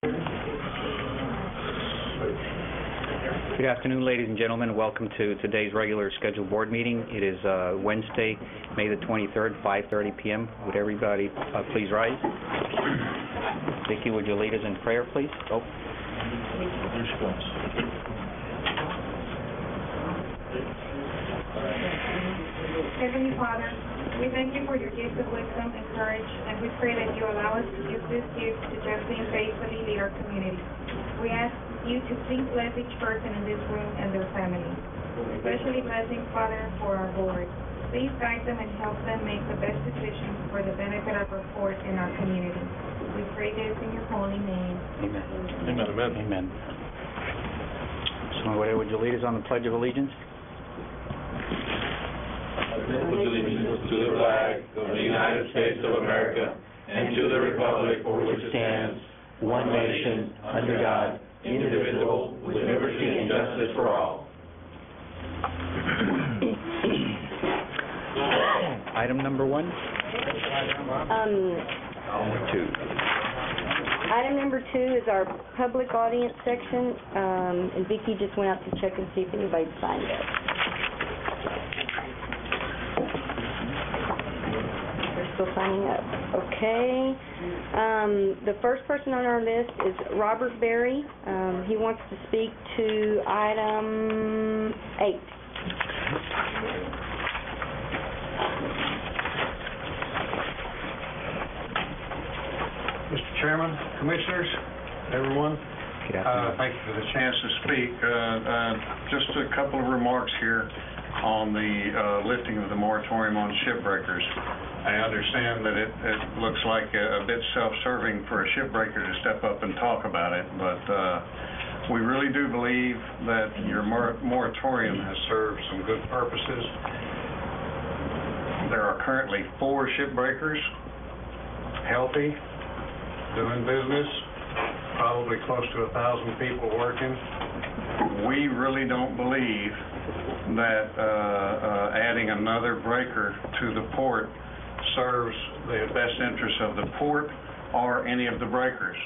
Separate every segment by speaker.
Speaker 1: Good afternoon, ladies and gentlemen. Welcome to today's regular scheduled board meeting. It is Wednesday, May the 23rd, 5:30 p.m. Would everybody please rise? Vicki, would you lead us in prayer, please? Oh.
Speaker 2: Heavenly Father, we thank you for your gift of wisdom and courage, and we pray that you allow us to use this gift to justly and faithfully lead our community. We ask you to please bless each person in this room and their families, especially blessing, Father, for our board. Please guide them and help them make the best decisions for the benefit of our board and our community. We pray this in your holy name.
Speaker 1: Amen.
Speaker 3: Amen. Amen.
Speaker 1: Amen. So, would you lead us on the Pledge of Allegiance?
Speaker 3: Allegiance to the flag of the United States of America and to the republic for which it stands, one nation, under God, indivisible, with liberty and justice for all.
Speaker 1: Item number one. Two.
Speaker 4: Item number 2 is our public audience section, and Vicki just went out to check and see if anybody signed up. They're still signing up. Okay. The first person on our list is Robert Berry. He wants to speak to item 8.
Speaker 5: Mr. Chairman, Commissioners, everyone, thank you for the chance to speak. Just a couple of remarks here on the lifting of the moratorium on shipbreakers. I understand that it looks like a bit self-serving for a shipbreaker to step up and talk about it, but we really do believe that your moratorium has served some good purposes. There are currently 4 shipbreakers, healthy, doing business, probably close to 1,000 people working. We really don't believe that adding another breaker to the port serves the best interests of the port or any of the breakers.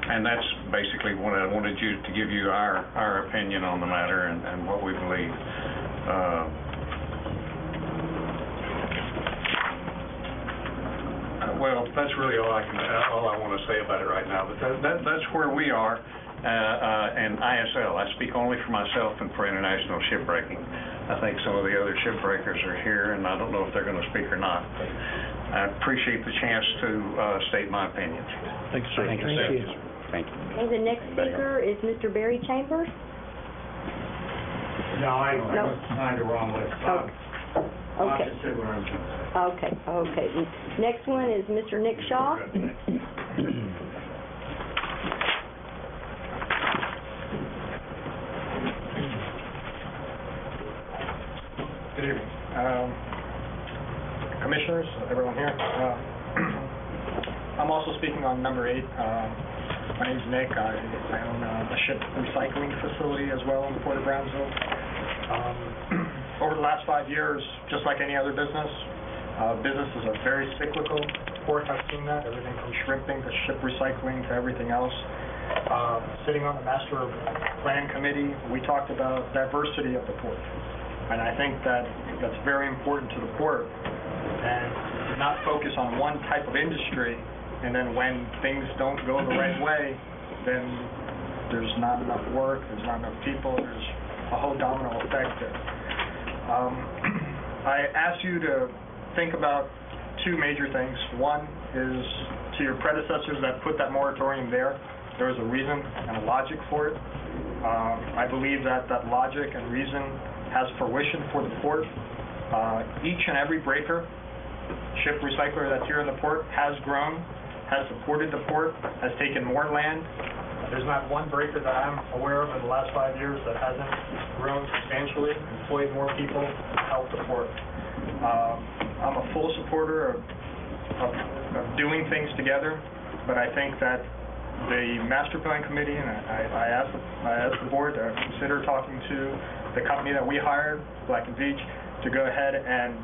Speaker 5: And that's basically what I wanted to give you our opinion on the matter and what we believe. Well, that's really all I want to say about it right now. But that's where we are. And ISL, I speak only for myself and for international shipbreaking. I think some of the other shipbreakers are here, and I don't know if they're going to speak or not. But I appreciate the chance to state my opinion.
Speaker 3: Thank you, sir.
Speaker 1: Thank you.
Speaker 4: Okay, the next speaker is Mr. Barry Chambers.
Speaker 5: No, I
Speaker 4: No.
Speaker 5: signed the wrong list.
Speaker 4: Okay. Okay. Next one is Mr. Nick Shaw.
Speaker 6: Good evening. Commissioners, everyone here. I'm also speaking on number 8. My name's Nick. I own a ship recycling facility as well in the Port of Brownsville. Over the last 5 years, just like any other business, businesses are very cyclical. The port has seen that, everything from shrimping to ship recycling to everything else. Sitting on the Master Plan Committee, we talked about diversity of the port. And I think that that's very important to the port, and not focus on one type of industry, and then when things don't go the right way, then there's not enough work, there's not enough people, there's a whole domino effect there. I asked you to think about 2 major things. One is to your predecessors that put that moratorium there. There was a reason and a logic for it. I believe that logic and reason has fruition for the port. Each and every breaker, ship recycler that's here in the port has grown, has supported the port, has taken more land. There's not one breaker that I'm aware of in the last 5 years that hasn't grown substantially, employed more people, helped the port. I'm a full supporter of doing things together, but I think that the Master Plan Committee, and I asked the board to consider talking to the company that we hired, Black & Veatch, to go ahead and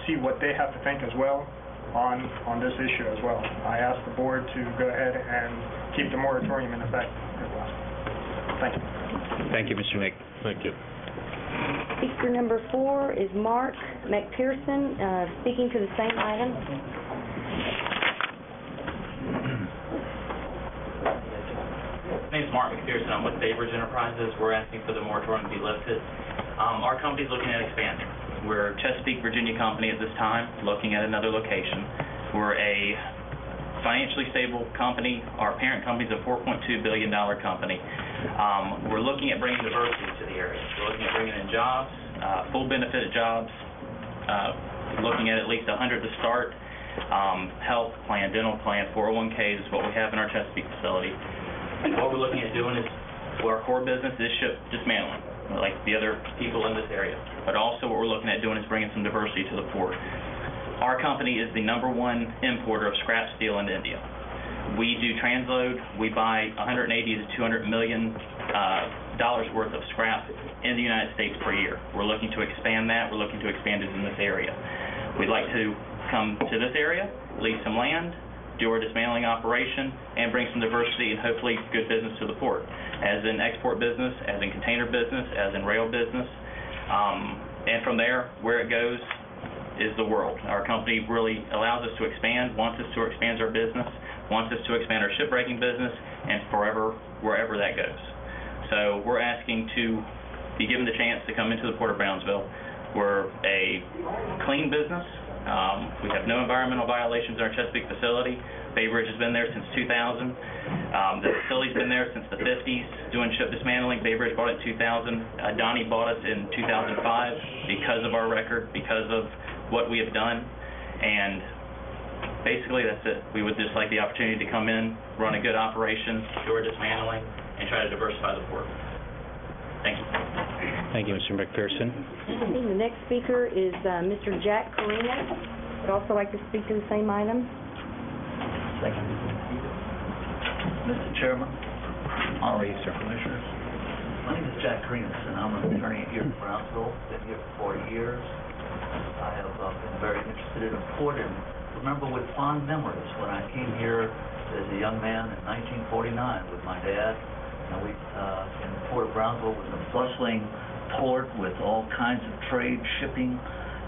Speaker 6: see what they have to think as well. on this issue as well. I ask the board to go ahead and keep the moratorium in effect as well. Thank you.
Speaker 1: Thank you, Mr. Nick.
Speaker 3: Thank you.
Speaker 4: Speaker number 4 is Mark McPherson, speaking to the same item.
Speaker 7: My name is Mark McPherson. I'm with Baybridge Enterprises. We're asking for the moratorium to be lifted. Our company's looking at expanding. We're a Chesapeake, Virginia company at this time, looking at another location. We're a financially stable company. Our parent company is a $4.2 billion company. We're looking at bringing diversity to the area. We're looking at bringing in jobs, full benefit jobs, looking at least 100 to start. Health plan, dental plan, 401ks is what we have in our Chesapeake facility. What we're looking at doing is, our core business is ship dismantling, like the other people in this area. But also what we're looking at doing is bringing some diversity to the port. Our company is the #1 importer of scrap steel into India. We do transload. We buy $180 to $200 million worth of scrap in the United States per year. We're looking to expand that. We're looking to expand it in this area. We'd like to come to this area, lease some land, do our dismantling operation, and bring some diversity and hopefully good business to the port, as in export business, as in container business, as in rail business. And from there, where it goes is the world. Our company really allows us to expand, wants us to expand our business, wants us to expand our shipbreaking business, and wherever that goes. So we're asking to be given the chance to come into the Port of Brownsville. We're a clean business. We have no environmental violations in our Chesapeake facility. Baybridge has been there since 2000. The facility's been there since the 50s doing ship dismantling. Baybridge bought it in 2000. Donnie bought us in 2005 because of our record, because of what we have done. And basically that's it. We would just like the opportunity to come in, run a good operation, do our dismantling, and try to diversify the port. Thank you.
Speaker 1: Thank you, Mr. McPherson.
Speaker 4: The next speaker is Mr. Jack Carina. Would also like to speak to the same item.
Speaker 8: Thank you. Mr. Chairman, honorable
Speaker 1: Sir.
Speaker 8: commissioners, my name is Jack Carina, and I'm an attorney here in Brownsville. Been here for 40 years. I have been very interested in the port and remember with fond memories when I came here as a young man in 1949 with my dad. And we, in the Port of Brownsville, was a bustling port with all kinds of trade, shipping.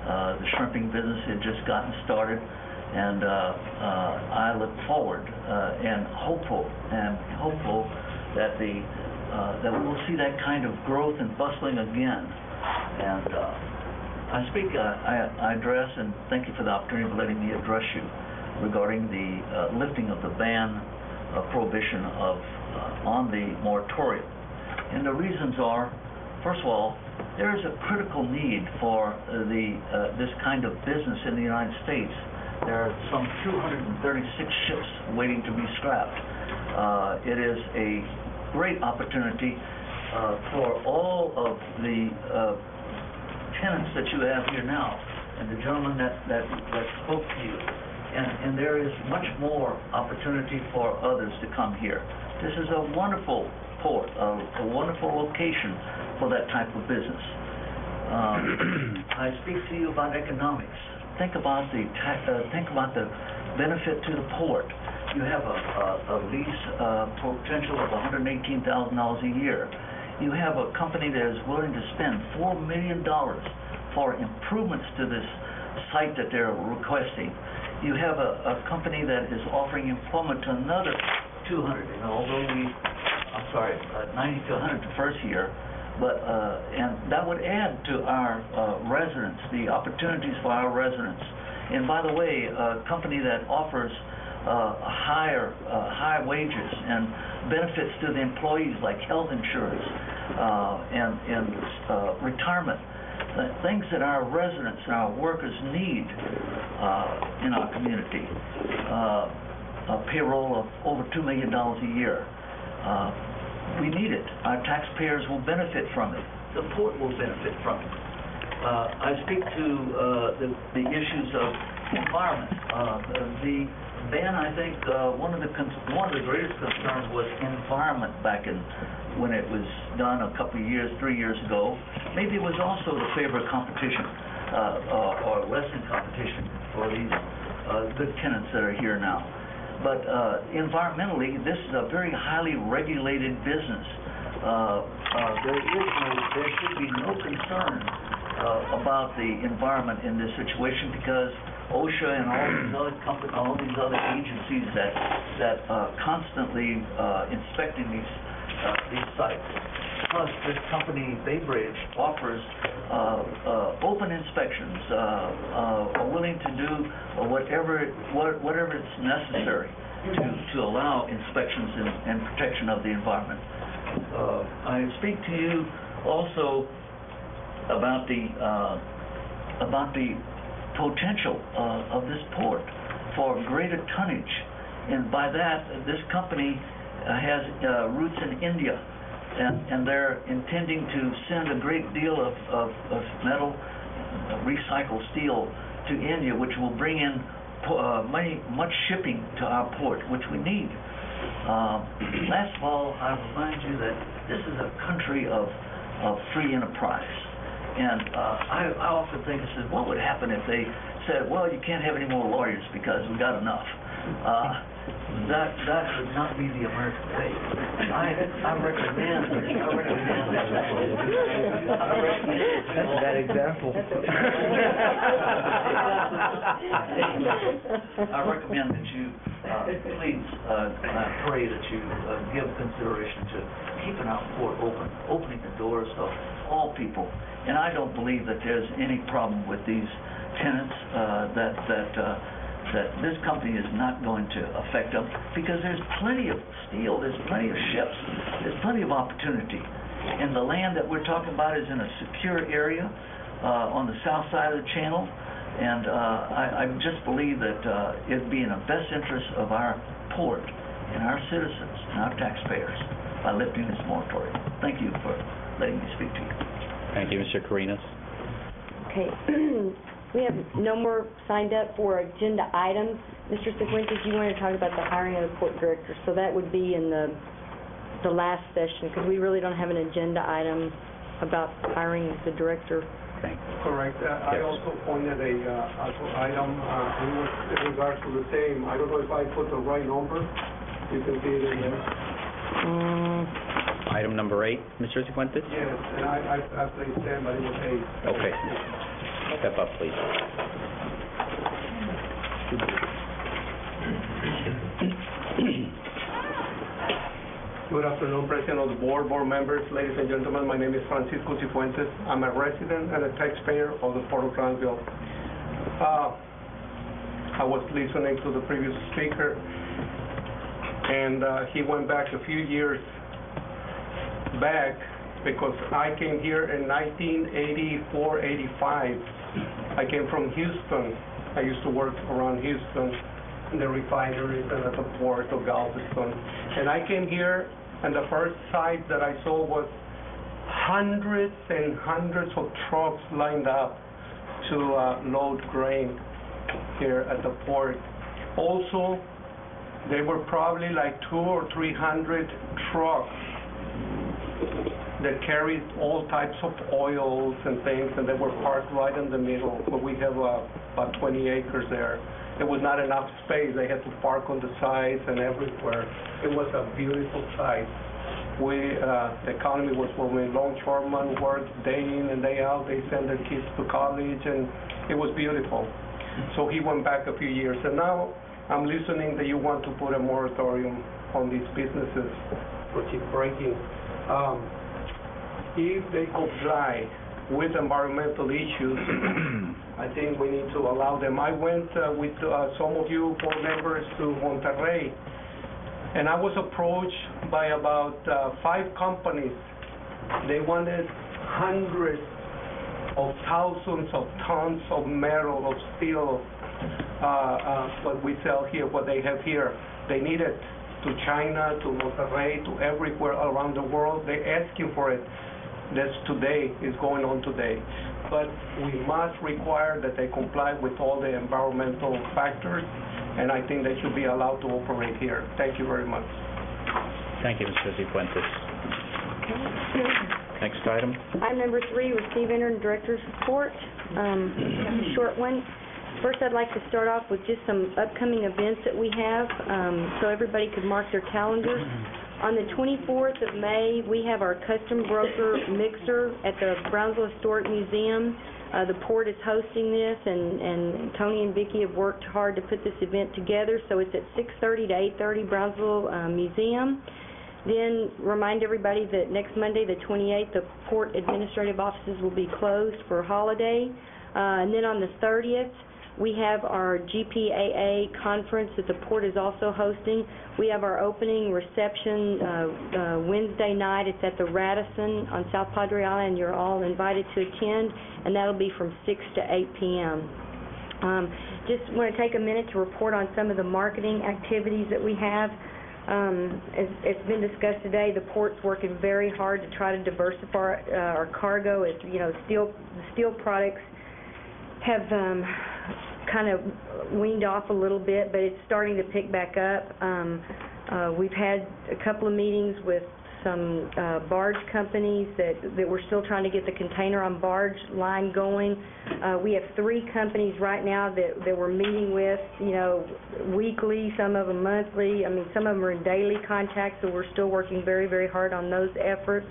Speaker 8: The shrimping business had just gotten started, and I look forward and hopeful that that we'll see that kind of growth and bustling again. And I address and thank you for the opportunity of letting me address you regarding the lifting of the ban prohibition on the moratorium. And the reasons are, first of all, there is a critical need for this kind of business in the United States. There are some 236 ships waiting to be scrapped. It is a great opportunity for all of the tenants that you have here now, and the gentleman that spoke to you. And there is much more opportunity for others to come here. This is a wonderful port, a wonderful location for that type of business. I speak to you about economics. Think about the benefit to the port. You have a lease potential of $118,000 a year. You have a company that is willing to spend $4 million for improvements to this site that they're requesting. You have a company that is offering employment to another 200, although 90 to 100 the first year, but and that would add to our residents, the opportunities for our residents. And by the way, a company that offers high wages and benefits to the employees like health insurance and retirement, things that our residents and our workers need in our community. A payroll of over $2 million a year. We need it. Our taxpayers will benefit from it. The port will benefit from it. I speak to the issues of environment. The ban, I think, one of the greatest concerns was environment back when it was done a couple of years, 3 years ago. Maybe it was also the favor of competition or lessen competition for these good tenants that are here now. But environmentally, this is a very highly regulated business. There should be no concern about the environment in this situation, because OSHA and all these other agencies that constantly inspecting these sites. Plus, this company, Baybridge, offers open inspections, are willing to do whatever is necessary to allow inspections and protection of the environment. I speak to you also about the potential of this port for greater tonnage, and by that, this company has roots in India, and they're intending to send a great deal of metal, recycled steel to India, which will bring in much shipping to our port, which we need. Last of all, I remind you that this is a country of free enterprise. And I often think, what would happen if they said, well, you can't have any more lawyers because we got enough? That would not be the American way. I recommend
Speaker 3: That's a bad example.
Speaker 8: I recommend that you please pray that you give consideration to keeping our port opening the doors of all people. And I don't believe that there's any problem with these tenants, that this company is not going to affect them, because there's plenty of steel, there's plenty of ships, there's plenty of opportunity. And the land that we're talking about is in a secure area on the south side of the channel, and I just believe that it'd be in the best interest of our port and our citizens and our taxpayers by lifting this moratorium. Thank you for letting me speak to you.
Speaker 1: Thank you, Mr. Carinas.
Speaker 4: Okay. We have no more signed up for agenda items. Mr. Cifuentes, you want to talk about the hiring of the port director, so that would be in the last session, because we really don't have an agenda item about hiring the director.
Speaker 1: Okay.
Speaker 9: Correct. I also pointed a item in regards to the same. I don't know if I put the right number. You can see it in there.
Speaker 1: Item number 8, Mr. Cifuentes?
Speaker 9: Yes, and I placed 10, but it was 8.
Speaker 1: Okay. Step up, please.
Speaker 9: Good afternoon, President of the board members, ladies and gentlemen. My name is Francisco Cifuentes. I'm a resident and a taxpayer of the Port of Brownsville. I was listening to the previous speaker, and he went back a few years back, because I came here in 1984, 85. I came from Houston. I used to work around Houston in the refineries and at the port of Galveston. And I came here, and the first sight that I saw was hundreds and hundreds of trucks lined up to load grain here at the port. Also, there were probably like 200 or 300 trucks that carried all types of oils and things, and they were parked right in the middle. But we have about 20 acres there. There was not enough space. They had to park on the sides and everywhere. It was a beautiful sight. The economy was booming. Longshoremen worked day in and day out. They sent their kids to college, and it was beautiful. So he went back a few years, and now I'm listening that you want to put a moratorium on these businesses for keep breaking. If they comply with environmental issues, I think we need to allow them. I went with some of you board members to Monterrey, and I was approached by about 5 companies. They wanted hundreds of thousands of tons of metal, of steel, what we sell here, what they have here. They need it to China, to Monterrey, to everywhere around the world. They're asking for it. That's today, is going on today. But we must require that they comply with all the environmental factors, and I think they should be allowed to operate here. Thank you very much.
Speaker 1: Thank you, Mr. Cifuentes. Next item.
Speaker 4: Item number 3, receive enter director's report. Short one. First, I'd like to start off with just some upcoming events that we have, so everybody could mark their calendars. On the 24th of May, we have our Custom Broker Mixer at the Brownsville Historic Museum. The Port is hosting this, and Tony and Vicki have worked hard to put this event together, so it's at 6:30 to 8:30 Brownsville Museum. Then remind everybody that next Monday, the 28th, the Port administrative offices will be closed for a holiday. And then on the 30th, we have our GPAA conference that the Port is also hosting. We have our opening reception Wednesday night. It's at the Radisson on South Padre Island. You're all invited to attend, and that'll be from 6 to 8 p.m. Just want to take a minute to report on some of the marketing activities that we have. As it's been discussed today, the Port's working very hard to try to diversify our cargo. As you know, steel products have kind of weaned off a little bit, but it's starting to pick back up. We've had a couple of meetings with some barge companies that we're still trying to get the container on barge line going. We have 3 companies right now that we're meeting with, you know, weekly, some of them monthly. I mean, some of them are in daily contact, so we're still working very, very hard on those efforts.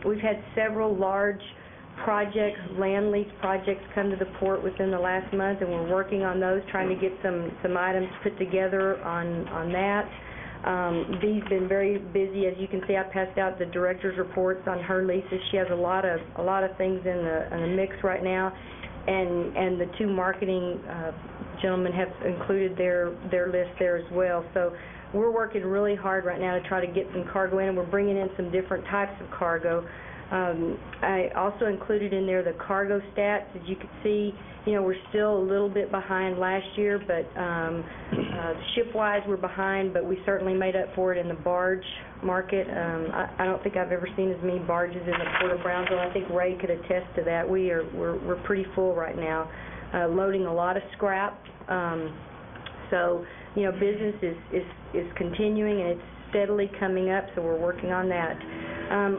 Speaker 4: We've had several large projects, land lease projects, come to the Port within the last month, and we're working on those, trying to get some items put together on that. Dee's been very busy. As you can see, I passed out the director's reports on her leases. She has a lot of things in the mix right now, and the 2 marketing gentlemen have included their list there as well. So we're working really hard right now to try to get some cargo in, and we're bringing in some different types of cargo. I also included in there the cargo stats. As you can see, you know, we're still a little bit behind last year, but ship-wise we're behind, but we certainly made up for it in the barge market. I don't think I've ever seen as many barges in the Port of Brownsville. I think Ray could attest to that. We're pretty full right now, loading a lot of scrap. So, you know, business is continuing, and it's steadily coming up, so we're working on that.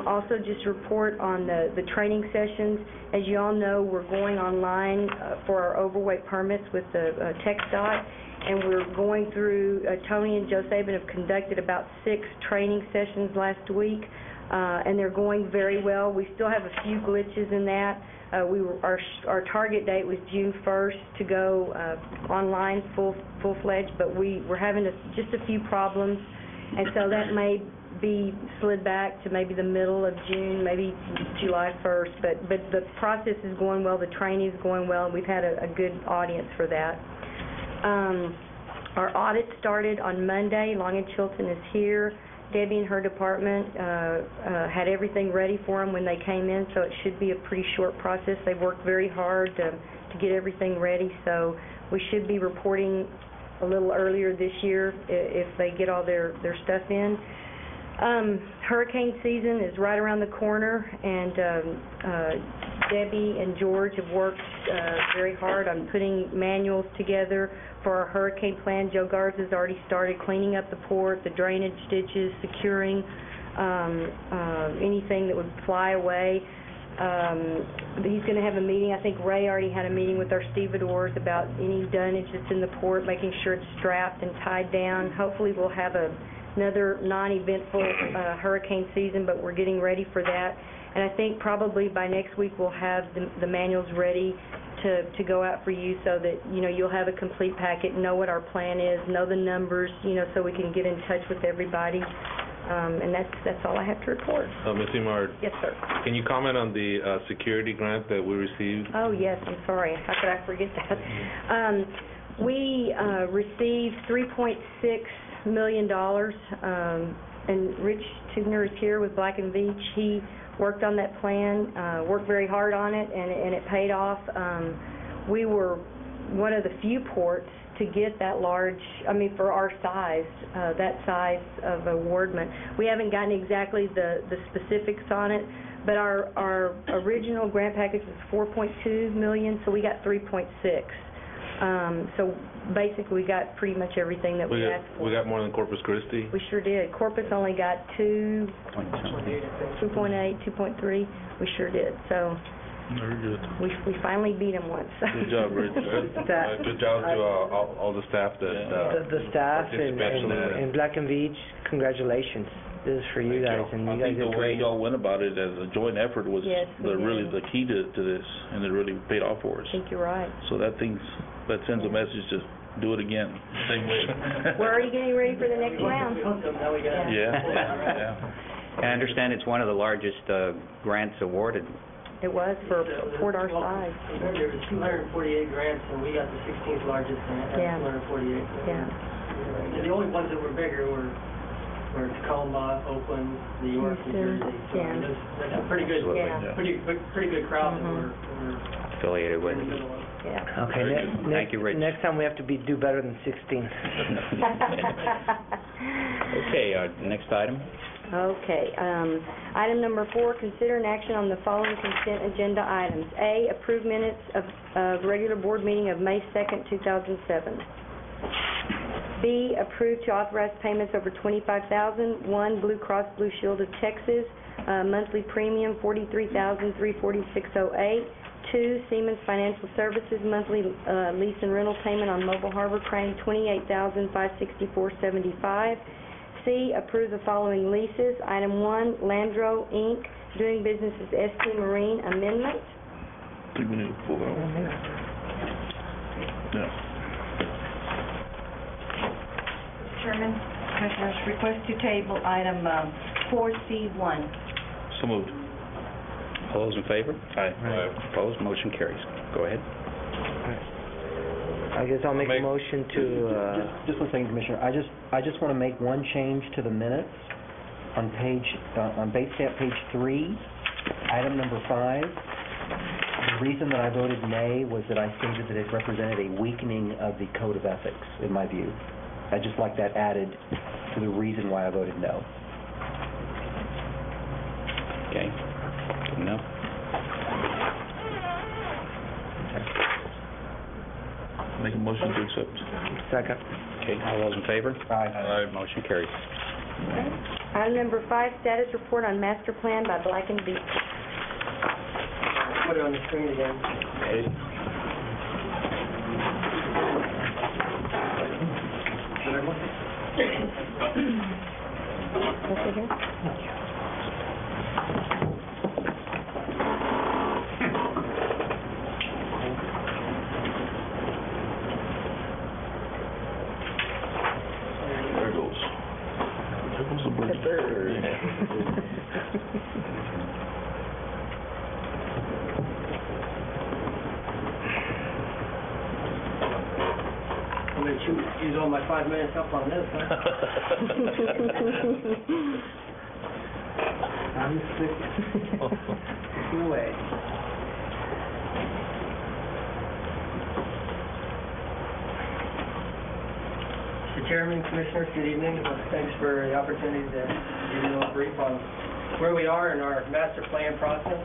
Speaker 4: Also, just report on the training sessions. As you all know, we're going online for our overweight permits with the TxDOT, and we're going through, Tony and Joe Saban have conducted about 6 training sessions last week, and they're going very well. We still have a few glitches in that. Our target date was June 1st to go online full-fledged, but we're having just a few problems, and so that may be slid back to maybe the middle of June, maybe July 1st, but the process is going well, the training is going well, and we've had a good audience for that. Our audit started on Monday. Long & Chilton is here. Debbie and her department had everything ready for them when they came in, so it should be a pretty short process. They've worked very hard to get everything ready, so we should be reporting a little earlier this year if they get all their stuff in. Hurricane season is right around the corner, and Debbie and George have worked very hard on putting manuals together for our hurricane plan. Joe Garza has already started cleaning up the port, the drainage ditches, securing anything that would fly away. He's going to have a meeting. I think Ray already had a meeting with our stevedores about any dunnage that's in the port, making sure it's strapped and tied down. Hopefully we'll have another non-eventful hurricane season, but we're getting ready for that. And I think probably by next week we'll have the manuals ready to go out for you, so that, you know, you'll have a complete packet, know what our plan is, know the numbers, you know, so we can get in touch with everybody. And that's all I have to report.
Speaker 10: Ms. Imard.
Speaker 4: Yes, sir.
Speaker 10: Can you comment on the security grant that we received?
Speaker 4: Oh, yes, I'm sorry. How could I forget that? We received $3.6 million, and Rich Tugner is here with Black & Veatch. He worked on that plan, worked very hard on it, and it paid off. We were one of the few ports to get that large, I mean, for our size, that size of awardment. We haven't gotten exactly the specifics on it, but our original grant package was $4.2 million, so we got $3.6. So basically we got pretty much everything that we asked for.
Speaker 10: We got more than Corpus Christi?
Speaker 4: We sure did. Corpus only got 2.8, 2.3. We sure did. So
Speaker 10: Very good.
Speaker 4: We finally beat them once.
Speaker 10: Good job, Rich. Good job to all the staff that
Speaker 11: The staff
Speaker 10: participated in that.
Speaker 11: and Black and Beach, congratulations. This is for you guys, and you guys did
Speaker 10: I think the way
Speaker 11: great.
Speaker 10: y'all went about it as a joint effort was
Speaker 4: Yes, we
Speaker 10: really
Speaker 4: did.
Speaker 10: the key to this, and it really paid off for us.
Speaker 4: I think you're right.
Speaker 10: So that sends a message to do it again, same way.
Speaker 4: We're already getting ready for the next round.
Speaker 10: Yeah.
Speaker 1: I understand it's one of the largest grants awarded.
Speaker 4: It was for Port our size.
Speaker 12: Remember, there was 248 grants, and we got the 16th largest grant,
Speaker 4: Yeah.
Speaker 12: 248.
Speaker 4: Yeah.
Speaker 12: And the only ones that were bigger were Tacoma, Oakland, New York, New
Speaker 4: Houston,
Speaker 12: Jersey. So
Speaker 4: yeah.
Speaker 12: that's a pretty good,
Speaker 4: Yeah.
Speaker 12: pretty good crowd that
Speaker 4: Mhm.
Speaker 12: we're
Speaker 1: Affiliated with.
Speaker 12: in the middle of.
Speaker 4: Yeah.
Speaker 11: Okay,
Speaker 10: Very good.
Speaker 1: Thank you, Rich.
Speaker 11: Next time we have to do better than 16.
Speaker 1: Okay, next item.
Speaker 4: Okay, item number 4, consider an action on the following consent agenda items. A, approve minutes of regular board meeting of May 2nd, 2007. B, approve to authorize payments over $25,000. 1, Blue Cross Blue Shield of Texas, monthly premium $43,346.08. 2, Siemens Financial Services, monthly lease and rental payment on mobile harbor crane $28,564.75. C, approve the following leases. Item 1, Landro, Inc., doing business as ST Marine Amendment.
Speaker 10: I think we need to pull that one. Yeah.
Speaker 13: Chairman, Commissioners, request to table item 4C1.
Speaker 10: So moved.
Speaker 1: All those in favor?
Speaker 10: Aye.
Speaker 1: Opposed? Motion carries. Go ahead.
Speaker 11: I guess I'll make a motion to,
Speaker 14: Just one second, Commissioner. I just want to make one change to the minutes on base stamp page 3, item number 5. The reason that I voted nay was that I stated that it represented a weakening of the code of ethics, in my view. I'd just like that added to the reason why I voted no.
Speaker 1: Okay. No?
Speaker 10: Make a motion to accept.
Speaker 11: second.
Speaker 1: Okay, all those in favor?
Speaker 10: Aye.
Speaker 1: Motion carries.
Speaker 4: Item number 5, status report on master plan by Black and Beach.
Speaker 12: Put it on the screen again.
Speaker 1: Okay.
Speaker 4: What's it here?
Speaker 10: There it goes. There goes the bird.
Speaker 12: I'm going to use all my 5 minutes up on this, huh? I'm sick. Away. Mr. Chairman, Commissioners, good evening. Thanks for the opportunity to give you a little brief on where we are in our master plan process.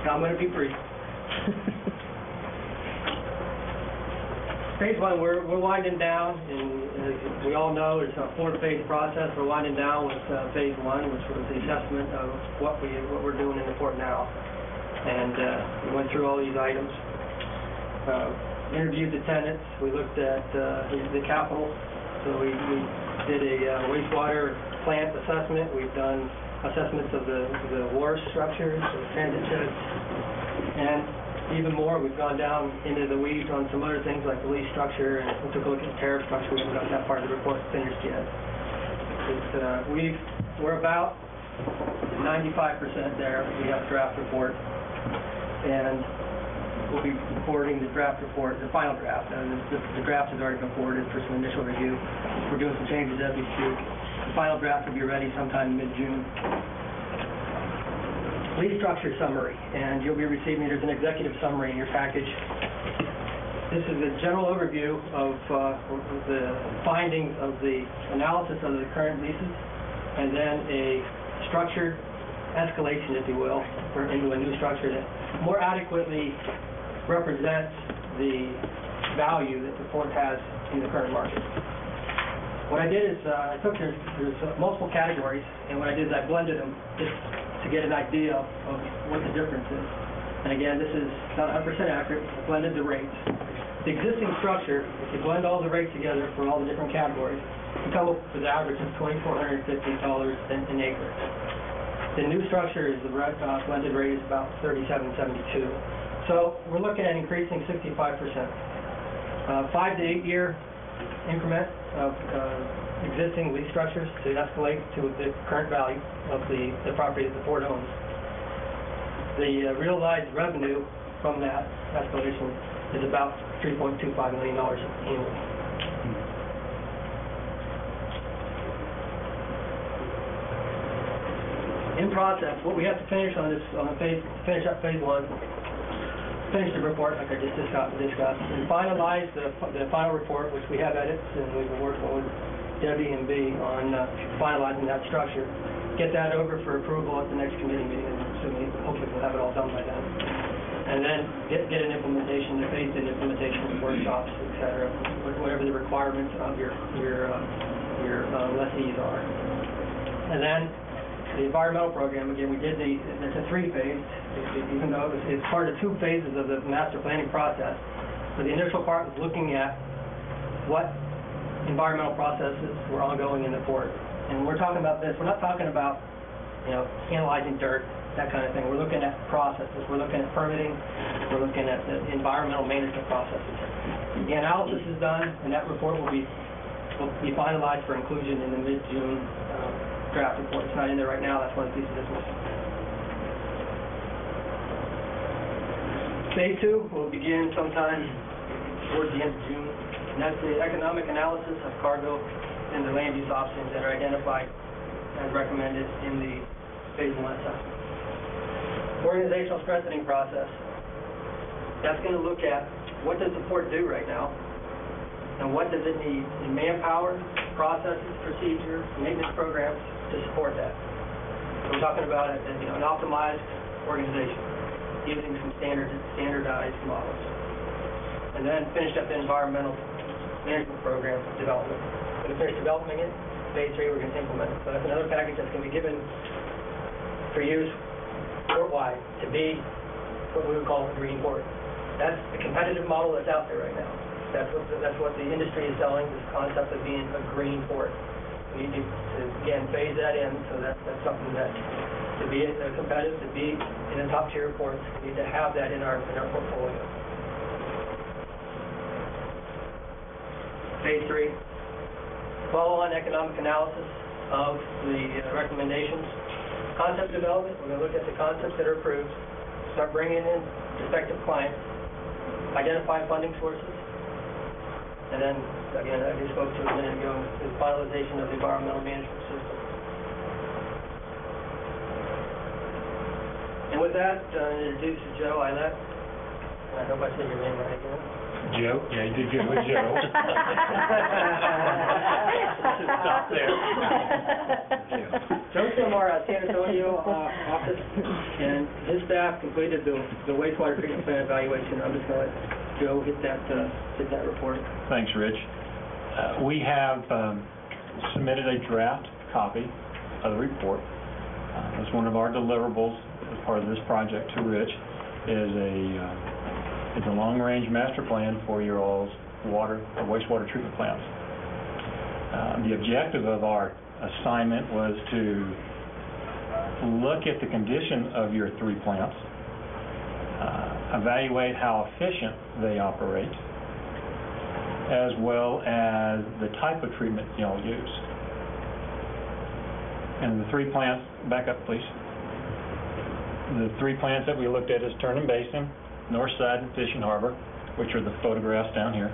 Speaker 12: Now, I'm going to be brief. Phase 1, we're winding down, and we all know it's a 4-phase process. We're winding down with Phase 1, which was the assessment of what we're doing in the port now. And we went through all these items. Interviewed the tenants. We looked at the capital. So we did a wastewater plant assessment. We've done assessments of the wharf structures, the transit sheds, and even more, we've gone down into the weeds on some other things like the lease structure, and we took a look at the tariff structure. We haven't got that part of the report finished yet. We're about 95% there. We have a draft report, and we'll be forwarding the draft report, the final draft. The draft has already been forwarded for some initial review. We're doing some changes as we speak. The final draft will be ready sometime mid-June. Lease structure summary, and you'll be receiving, there's an executive summary in your package. This is a general overview of the findings of the analysis of the current leases, and then a structured escalation, if you will, into a new structure that more adequately represents the value that the port has in the current market. What I did is, I took, there's multiple categories, and what I did is I blended them just to get an idea of what the difference is. And again, this is not 100% accurate, I blended the rates. The existing structure, if you blend all the rates together for all the different categories, you come up with an average of $2,450 an acre. The new structure is the blended rate is about $37.72. So we're looking at increasing 65%. 5 to 8 year increment of existing lease structures to escalate to the current value of the property that the board owns. The realized revenue from that escalation is about $3.25 million annually. In process, what we have to finish on this, finish up phase 1, finish the report like I just discussed, and finalize the final report, which we have edits, and we've been working with Debbie and B on finalizing that structure. Get that over for approval at the next committee meeting, and assuming, hopefully we'll have it all done by then. And then get an implementation, a phased-in implementation workshops, et cetera, whatever the requirements of your lessees are. And then the environmental program, again, we did it's a 3-phase, even though it's part of 2 phases of the master planning process. So the initial part was looking at what environmental processes were ongoing in the port. And we're talking about this, we're not talking about, analyzing dirt, that kind of thing. We're looking at processes, we're looking at permitting, we're looking at the environmental management processes. The analysis is done, and that report will be finalized for inclusion in the mid-June draft report. It's not in there right now, that's one of the pieces that's missing. Phase 2 will begin sometime towards the end of June, and that's the economic analysis of cargo and the land use options that are identified as recommended in the phase 1 assessment. Organizational strengthening process. That's going to look at what does the port do right now, and what does it need in manpower, processes, procedures, maintenance programs to support that. So we're talking about an optimized organization using some standardized models. And then finish up the environmental management program development. We're going to finish developing it. Phase 3, we're going to implement it. So that's another package that's going to be given for use port-wide to be what we would call a green port. That's the competitive model that's out there right now. That's what the industry is selling, this concept of being a green port. We need to again, phase that in, so that's something that, to be competitive, to be in the top tier ports, we need to have that in our portfolio. Phase 3, follow-on economic analysis of the recommendations. Concept development, we're going to look at the concepts that are approved, start bringing in prospective clients, identify funding sources, and then, again, I just spoke to a minute ago, the finalization of the environmental management system. And with that, introduce Joe Eilert. I hope I said your name right again.
Speaker 15: Joe? Yeah, you did good with Joe. Stop there.
Speaker 12: Joe's from our San Antonio office, and his staff completed the wastewater treatment plant evaluation. I'm just going to let Joe get that report.
Speaker 15: Thanks, Rich. We have submitted a draft copy of the report. It's one of our deliverables as part of this project to Rich. It's a long-range master plan for your all's wastewater treatment plants. The objective of our assignment was to look at the condition of your 3 plants, evaluate how efficient they operate, as well as the type of treatment y'all use. And the 3 plants, back up please. The 3 plants that we looked at is Turner Basin, Northside, and Fishing Harbor, which are the photographs down here.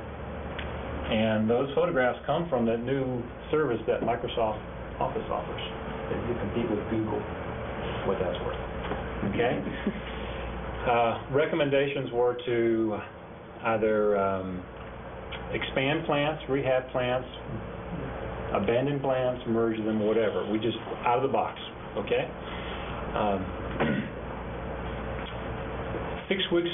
Speaker 15: And those photographs come from that new service that Microsoft Office offers. That you compete with Google, what that's worth. Okay? Recommendations were to either expand plants, rehab plants, abandon plants, merge them, whatever. We just, out of the box, okay? 6 weeks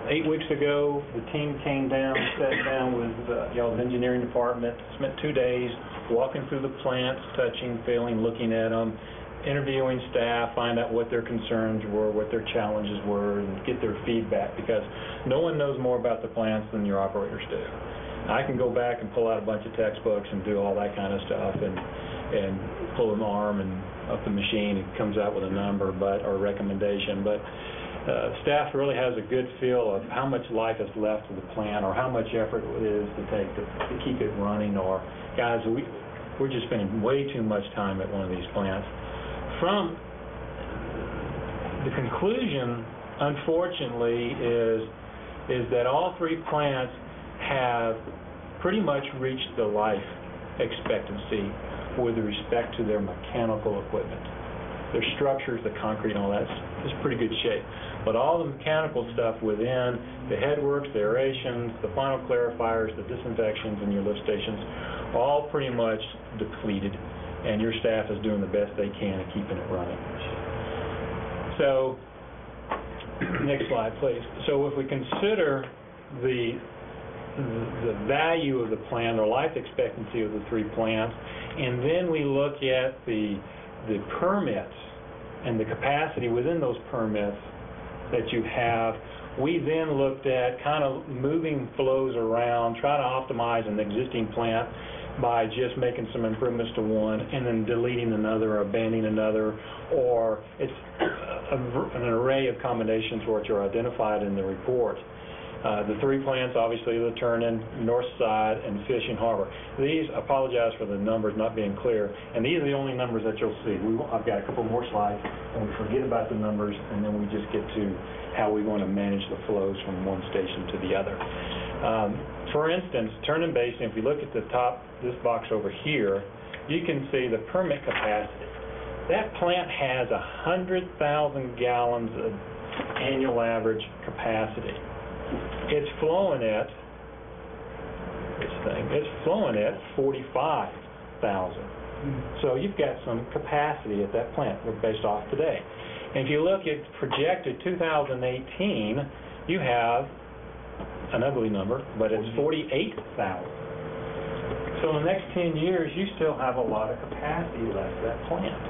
Speaker 15: 8 weeks ago, the team came down, sat down with y'all's engineering department, spent 2 days walking through the plants, touching, feeling, looking at them, interviewing staff, find out what their concerns were, what their challenges were, and get their feedback, because no one knows more about the plants than your operators do. I can go back and pull out a bunch of textbooks and do all that kind of stuff and pull an arm and up the machine, it comes out with a number or a recommendation, but staff really has a good feel of how much life is left of the plant or how much effort it is to take to keep it running, or, guys, we're just spending way too much time at one of these plants. From the conclusion, unfortunately, is that all 3 plants have pretty much reached the life expectancy with respect to their mechanical equipment. Their structures, the concrete and all that is pretty good shape. But all the mechanical stuff within, the headworks, the aerations, the final clarifiers, the disinfections, and your lift stations, all pretty much depleted, and your staff is doing the best they can at keeping it running. So, next slide, please. So if we consider the value of the plant or life expectancy of the 3 plants, and then we look at the permits and the capacity within those permits that you have, we then looked at kind of moving flows around, trying to optimize an existing plant by just making some improvements to one and then deleting another or abandoning another, or it's an array of combinations which are identified in the report. The 3 plants, obviously, the Turner, North Side, and Fishing Harbor. These, apologize for the numbers not being clear, and these are the only numbers that you'll see. I've got a couple more slides, and we forget about the numbers, and then we just get to how we're going to manage the flows from one station to the other. For instance, Turner Basin, if you look at the top, this box over here, you can see the permit capacity. That plant has 100,000 gallons of annual average capacity. It's flowing at 45,000. So you've got some capacity at that plant based off today. And if you look at projected 2018, you have an ugly number, but it's 48,000. So in the next 10 years, you still have a lot of capacity left at that plant.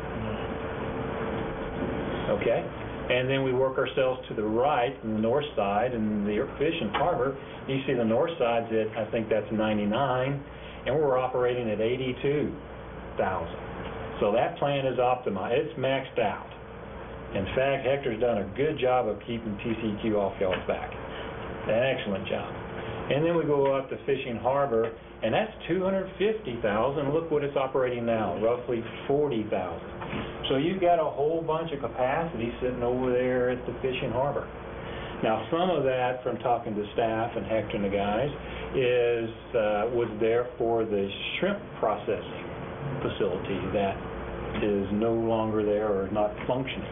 Speaker 15: Okay? And then we work ourselves to the right, in the north side, and the Fishing Harbor. You see the north side's at, I think that's 99, and we're operating at 82,000. So that plant is optimized. It's maxed out. In fact, Hector's done a good job of keeping TCQ off y'all's back. An excellent job. And then we go up to Fishing Harbor, and that's 250,000. Look what it's operating now, roughly 40,000. So you've got a whole bunch of capacity sitting over there at the Fishing Harbor. Now, some of that, from talking to staff and Hector and the guys, was there for the shrimp processing facility that is no longer there or not functioning.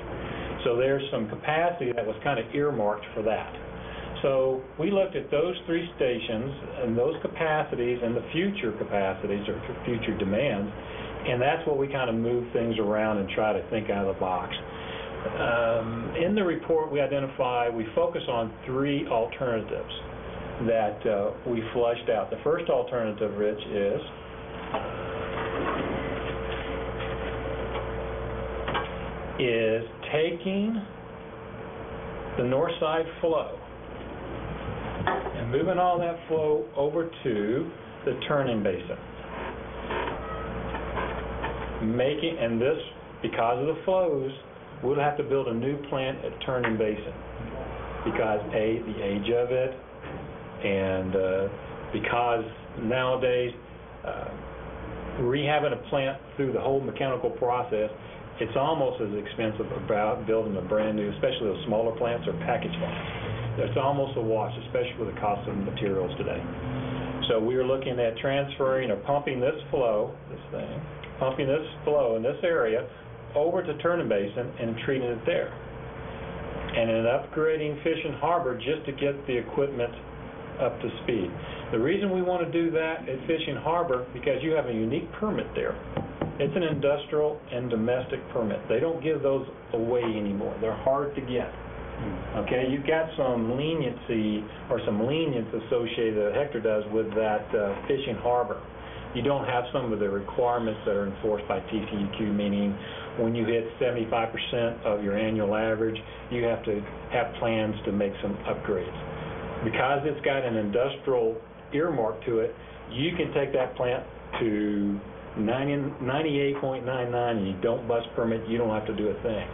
Speaker 15: So there's some capacity that was kind of earmarked for that. So we looked at those 3 stations and those capacities and the future capacities or future demands, and that's what we kind of move things around and try to think out of the box. In the report, we focus on 3 alternatives that we flushed out. The first alternative, Rich, is taking the north side flow and moving all that flow over to the turning basin. And this, because of the flows, we'll have to build a new plant at Turning Basin because, A, the age of it, and because nowadays rehabbing a plant through the whole mechanical process, it's almost as expensive about building a brand new, especially those smaller plants or package plants. It's almost a wash, especially with the cost of materials today. So we are looking at transferring or pumping this flow in this area over to Turning Basin and treating it there. And then upgrading Fishing Harbor just to get the equipment up to speed. The reason we want to do that at Fishing Harbor, because you have a unique permit there. It's an industrial and domestic permit. They don't give those away anymore. They're hard to get. Okay, you've got some leniency or some lenience associated that Hector does with that fishing harbor. You don't have some of the requirements that are enforced by TCEQ, meaning when you hit 75% of your annual average, you have to have plans to make some upgrades. Because it's got an industrial earmark to it, you can take that plant to 98.99 and you don't bust permit, you don't have to do a thing.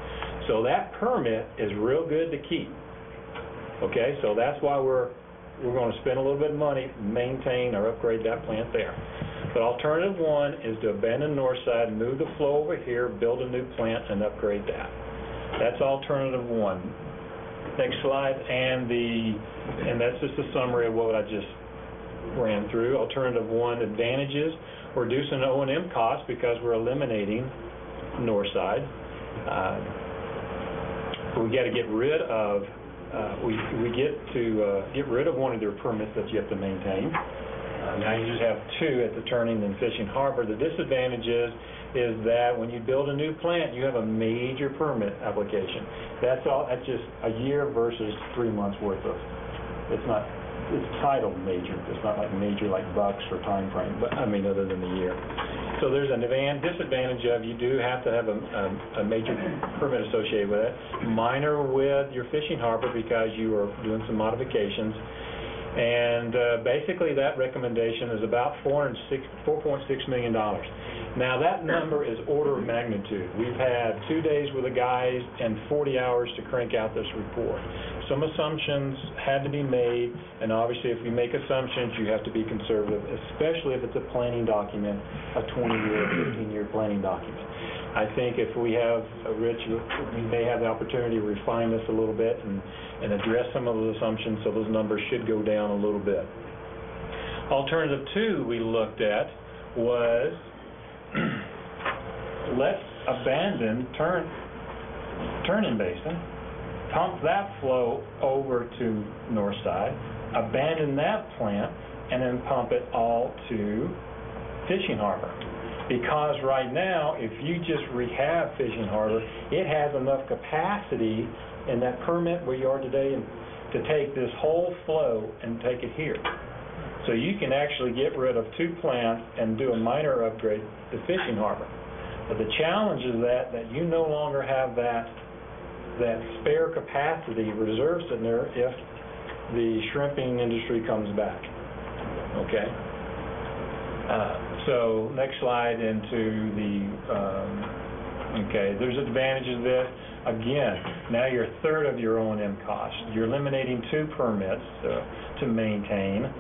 Speaker 15: So that permit is real good to keep. Okay, so that's why we're going to spend a little bit of money, maintain or upgrade that plant there. But alternative one is to abandon north side, move the flow over here, build a new plant and upgrade that. That's alternative one. Next slide, and that's just a summary of what I just ran through. Alternative one, advantages, reducing O&M costs because we're eliminating north side. We got to get rid of get rid of one of their permits that you have to maintain. Now you just have two at the turning and fishing harbor. The disadvantage is that when you build a new plant, you have a major permit application. That's just a year versus 3 months worth of. It's titled major. It's not like major like bucks or time frame, but I mean other than the year. So there's a disadvantage of you do have to have a major permit associated with it. Minor with your fishing harbor because you are doing some modifications. And basically that recommendation is about $4.6 million. Now that number is order of magnitude. We've had 2 days with the guys and 40 hours to crank out this report. Some assumptions had to be made, and obviously if you make assumptions, you have to be conservative, especially if it's a planning document, a 20-year, 15-year planning document. I think if we have, Rich, we may have the opportunity to refine this a little bit and address some of those assumptions, so those numbers should go down a little bit. Alternative two we looked at was let's abandon turning basin, pump that flow over to north side, abandon that plant, and then pump it all to fishing harbor. Because right now, if you just rehab fishing harbor, it has enough capacity in that permit where you are today to take this whole flow and take it here. So you can actually get rid of two plants and do a minor upgrade to fishing harbor. But the challenge is that you no longer have that spare capacity reserves in there if the shrimping industry comes back. Okay? So next slide into there's advantages of this. Again, now you're a third of your O&M cost. You're eliminating two permits to maintain.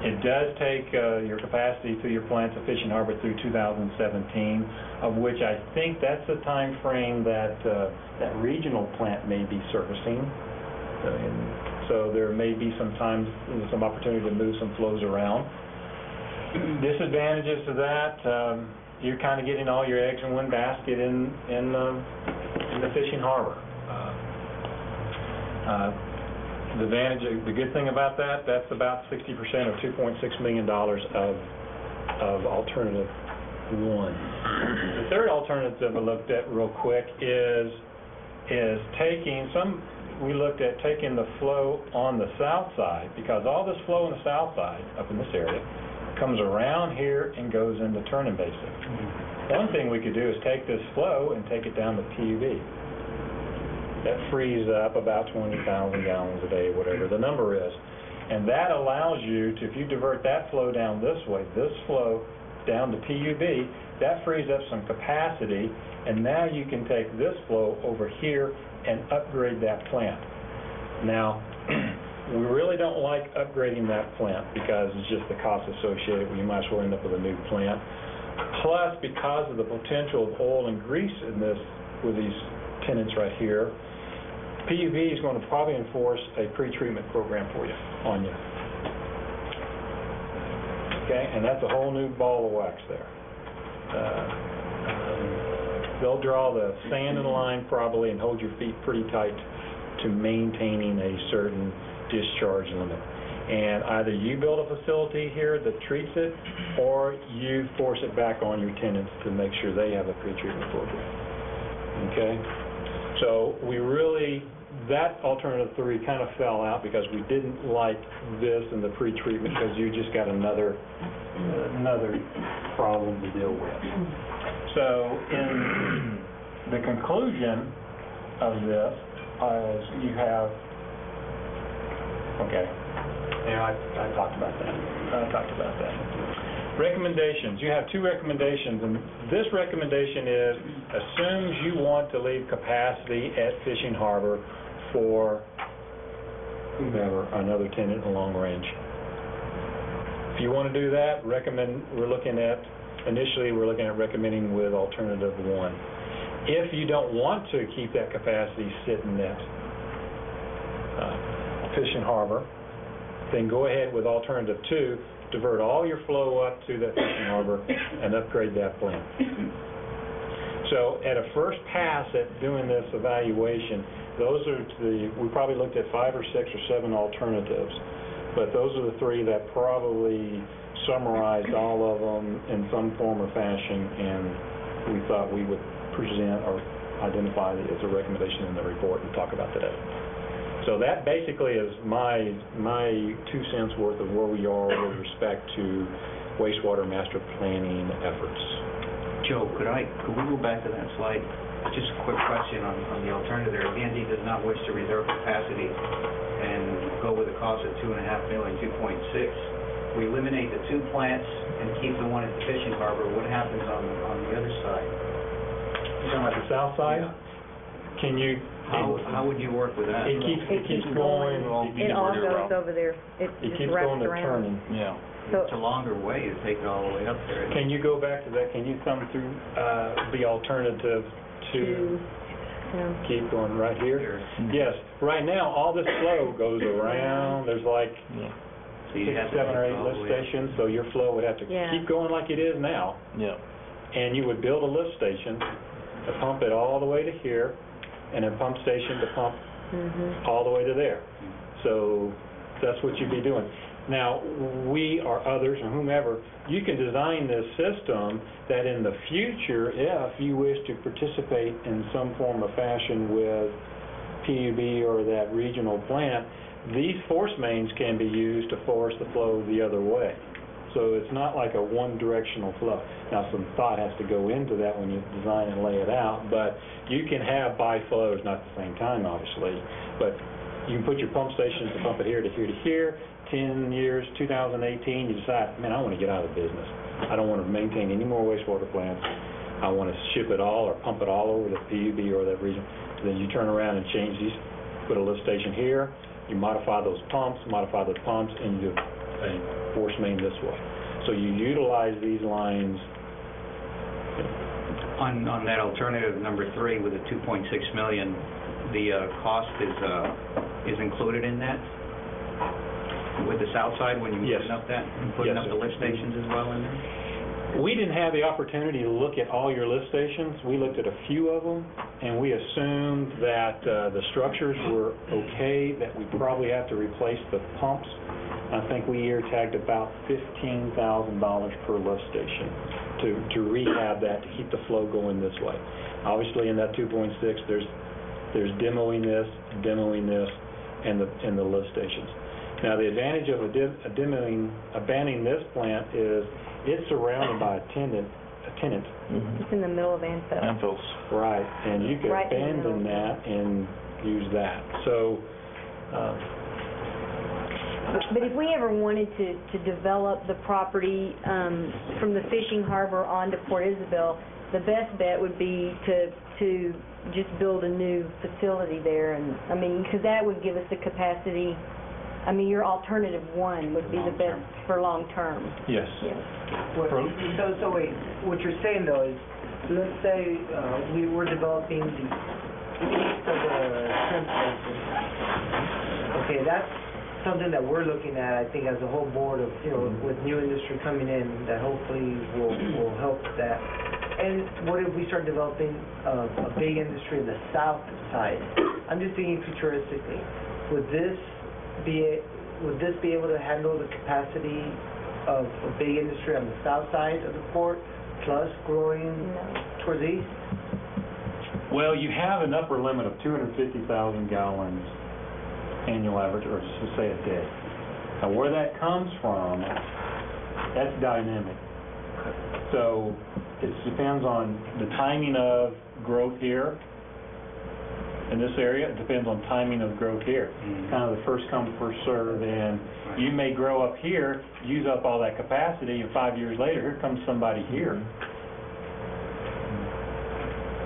Speaker 15: It does take your capacity through your plants of fishing harbor through 2017, of which I think that's the time frame that that regional plant may be servicing. So there may be some opportunity to move some flows around. Disadvantages to that, you're kind of getting all your eggs in one basket in the fishing harbor. The good thing about that's about 60% of $2.6 million of alternative one. The third alternative I looked at real quick is we looked at taking the flow on the south side, because all this flow on the south side up in this area comes around here and goes into turning basin. One thing we could do is take this flow and take it down to PUB. That frees up about 20,000 gallons a day, whatever the number is. And that allows you to, if you divert that flow down this way, this flow down to PUB, that frees up some capacity, and now you can take this flow over here and upgrade that plant. Now, we really don't like upgrading that plant because it's just the cost associated. We might as well end up with a new plant. Plus, because of the potential of oil and grease in this with these tenants right here, PUB is going to probably enforce a pre-treatment program on you. Okay, and that's a whole new ball of wax there. They'll draw the sand in the line probably and hold your feet pretty tight to maintaining a certain discharge limit. And either you build a facility here that treats it, or you force it back on your tenants to make sure they have a pre-treatment program. Okay? So we really that alternative 3 kind of fell out because we didn't like this and the pretreatment because you just got another problem to deal with. So in the conclusion of this is you have, okay, yeah, I talked about that. Recommendations. You have 2 recommendations, and this recommendation is assumes you want to leave capacity at Fishing Harbor for whomever, another tenant in long range. If you want to do that, initially we're looking at recommending with alternative 1. If you don't want to keep that capacity sitting at Fishing Harbor, then go ahead with alternative 2, divert all your flow up to that Fishing Harbor and upgrade that plant. So at a first pass at doing this evaluation, we probably looked at 5 or 6 or 7 alternatives, but those are the 3 that probably summarized all of them in some form or fashion, and we thought we would present or identify it as a recommendation in the report and talk about today. So that basically is my 2 cents worth of where we are with respect to wastewater master planning efforts.
Speaker 1: Joe, could we go back to that slide? Just a quick question on the alternative there. BND does not wish to reserve capacity and go with a cost of $2.5 million, 2.6. We eliminate the 2 plants and keep the one at the Fishing Harbor. What happens on the other side?
Speaker 15: You're talking about the south side?
Speaker 1: Yeah.
Speaker 15: Can you?
Speaker 1: How would you work with that?
Speaker 15: It keeps going.
Speaker 4: It all goes over there. It
Speaker 15: keeps
Speaker 4: just wraps
Speaker 15: going to
Speaker 4: around.
Speaker 15: turning. Yeah.
Speaker 4: So
Speaker 1: It's a longer way to take it all the way up there.
Speaker 15: Can you go back to that? Can you come through the alternative to keep going right here? Yes. Right now, all this flow goes around. There's like 6, 7, or 8 lift stations, so your flow would have to keep going like it is now.
Speaker 10: Yeah.
Speaker 15: And you would build a lift station to pump it all the way to here, and a pump station to pump all the way to there. So that's what you'd be doing. Now, we or others or whomever, you can design this system that in the future, if you wish to participate in some form of fashion with PUB or that regional plant, these force mains can be used to force the flow the other way. So it's not like a one-directional flow. Now, some thought has to go into that when you design and lay it out, but you can have bi-flows, not at the same time, obviously, but you can put your pump stations to pump it here to here to here. 10 years, 2018, you decide, man, I want to get out of the business. I don't want to maintain any more wastewater plants. I want to ship it all or pump it all over the PUB or that region. Then you turn around and change these, put a lift station here, you modify those pumps, and you do a force main this way. So you utilize these lines.
Speaker 1: On that alternative number 3 with the 2.6 million, the cost is included in that? With the south side when you're putting up the lift stations as well in there?
Speaker 15: We didn't have the opportunity to look at all your lift stations. We looked at a few of them, and we assumed that the structures were okay, that we probably have to replace the pumps. I think we tagged about $15,000 per lift station to rehab that, to keep the flow going this way. Obviously, in that 2.6, there's demoing this, and the lift stations. Now, the advantage of abandoning this plant is it's surrounded by a tenant.
Speaker 4: It's in the middle of Brownsville.
Speaker 15: Right, and you could abandon that and use that. So,
Speaker 4: but if we ever wanted to develop the property from the Fishing Harbor onto Port Isabel, the best bet would be to just build a new facility there, and I mean, because that would give us the capacity. I mean, your alternative 1 would be the best for long term.
Speaker 15: Yes.
Speaker 11: So wait, what you're saying though is, let's say we were developing the east of the shrimp station. Okay, that's something that we're looking at, I think, as a whole board of, with new industry coming in, that hopefully will help that. And what if we start developing a big industry on the south side? I'm just thinking futuristically. Would this be able to handle the capacity of a big industry on the south side of the port, plus growing towards the east?
Speaker 15: Well, you have an upper limit of 250,000 gallons annual average, or just say a day. Now, where that comes from, that's dynamic. So it depends on the timing of growth here in this area. It depends on timing of growth here. Kind of the first come, first serve, and you may grow up here, use up all that capacity, and 5 years later, here comes somebody here.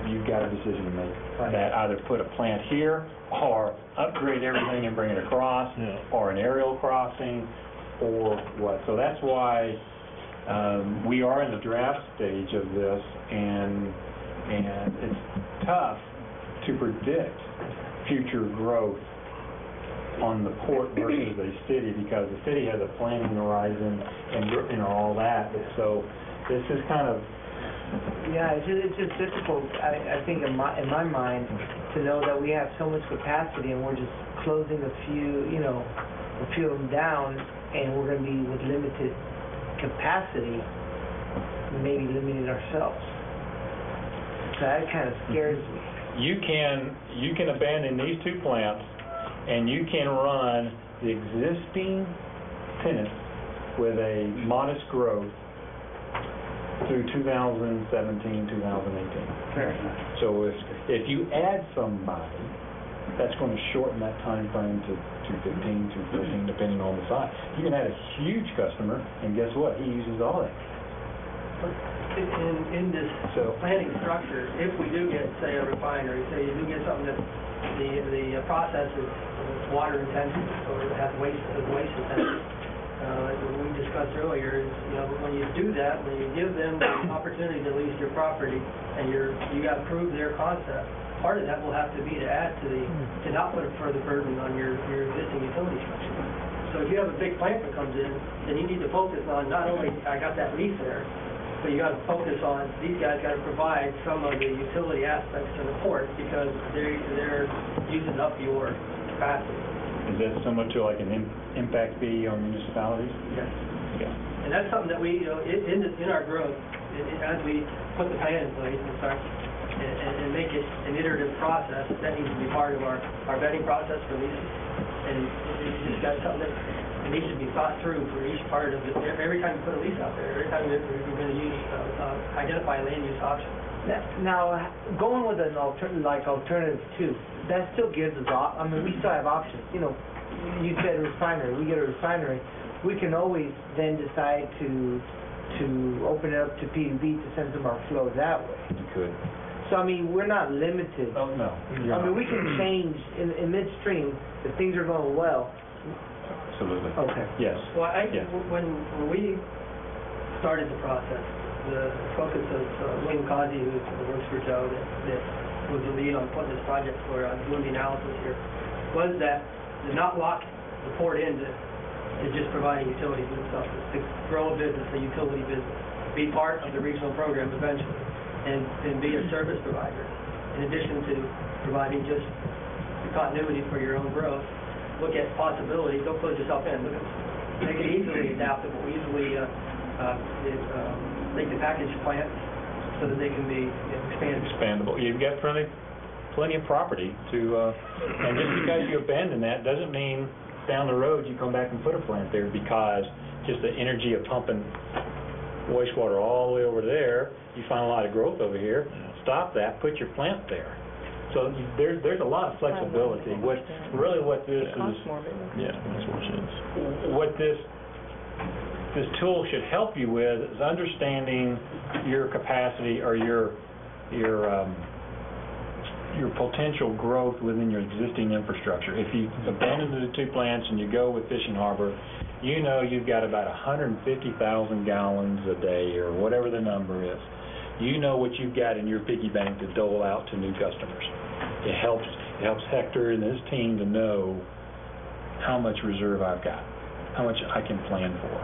Speaker 15: You've got a decision to make. That either put a plant here, or upgrade everything and bring it across, or an aerial crossing, or what. So that's why we are in the draft stage of this, and it's tough to predict future growth on the port versus a city, because the city has a planning horizon and all that. So this is kind of...
Speaker 11: Yeah, it's just difficult, I think, in my mind, to know that we have so much capacity and we're just closing a few of them down, and we're going to be with limited capacity, maybe limiting ourselves. So that kind of scares me.
Speaker 15: You can abandon these two plants, and you can run the existing tenants with a modest growth through 2017, 2018.
Speaker 11: Fair enough.
Speaker 15: So if you add somebody, that's going to shorten that time frame to 15, 215, depending on the size. You can add a huge customer, and guess what? He uses all that.
Speaker 12: In this planning structure, if we do get, say, a refinery, say you do get something that the process is water intensive or has waste intensive, we discussed earlier, is, when you do that, when you give them the opportunity to lease your property, and you got to prove their concept, part of that will have to be to add to not put a further burden on your existing utility structure. So if you have a big plant that comes in, then you need to focus on not only I got that lease there, but you got to focus on these guys got to provide some of the utility aspects to the port, because they're using up your capacity.
Speaker 15: Is that similar to like an impact fee on municipalities?
Speaker 12: Yes.
Speaker 15: Yeah.
Speaker 12: And that's something that we, in our growth, as we put the plan in place and start and make it an iterative process, that needs to be part of our vetting process for leases. And it's just got something that needs to be thought through for each part of it. Every time you put a lease out there, every time you're going to use identify a land use option.
Speaker 11: Now, going with an alternative too, that still gives us we still have options. You said refinery. We get a refinery. We can always then decide to open it up to P&B to send some of our flow that way.
Speaker 15: You could.
Speaker 11: So we're not limited.
Speaker 15: Oh no.
Speaker 11: We can change in midstream if things are going well.
Speaker 15: Absolutely.
Speaker 11: Okay.
Speaker 15: Yes.
Speaker 12: Well, when we started the process, the focus of William Causey, who works for Joe, that was the lead on putting this project for doing the analysis here, was that to not lock the port into just providing utilities itself, to grow a business, a utility business, be part of the regional program eventually, and be a service provider. In addition to providing just the continuity for your own growth, look at possibilities. Don't close yourself in. Make it easily adaptable, easily make the package plant so that they can be
Speaker 15: expandable. You've got plenty of property to, and just because you abandon that doesn't mean down the road you come back and put a plant there, because just the energy of pumping wastewater all the way over there, you find a lot of growth over here. Stop that, put your plant there. So there's a lot of flexibility. What this is, what this tool should help you with is understanding your capacity or your potential growth within your existing infrastructure. If you abandon the two plants and you go with Fishing Harbor, you've got about 150,000 gallons a day or whatever the number is. You know what you've got in your piggy bank to dole out to new customers. It helps Hector and his team to know how much reserve I've got, how much I can plan for.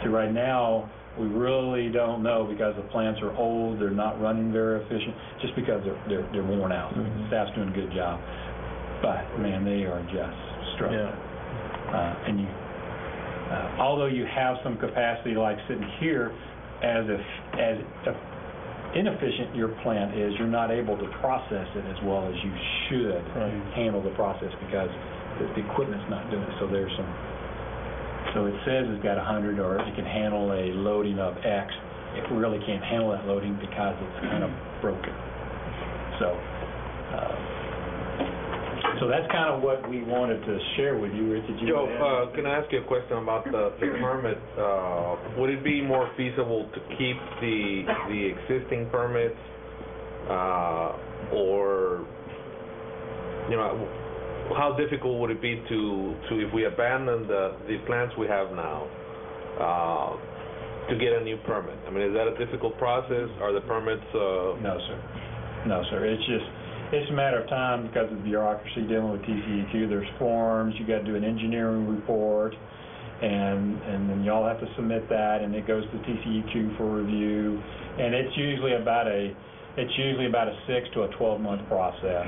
Speaker 15: So right now, we really don't know, because the plants are old, they're not running very efficient, just because they're worn out. The staff's doing a good job, but man, they are just struggling. And although you have some capacity, like sitting here, as a inefficient your plant is, you're not able to process it as well as you should handle the process because the equipment's not doing it. So there's some. So it says it's got 100, or it can handle a loading of X. It really can't handle that loading because it's kind of broken. So that's kind of what we wanted to share with you, Richard.
Speaker 10: Joe, can I ask you a question about the permit? Would it be more feasible to keep the existing permits, or, you know, how difficult would it be to if we abandon the plants we have now, to get a new permit? I mean, is that a difficult process? Are the permits?
Speaker 15: No, sir. No, sir. It's a matter of time because of the bureaucracy dealing with TCEQ. There's forms, you got to do an engineering report, and then y'all have to submit that, and it goes to TCEQ for review, and it's usually about a 6 to a 12-month process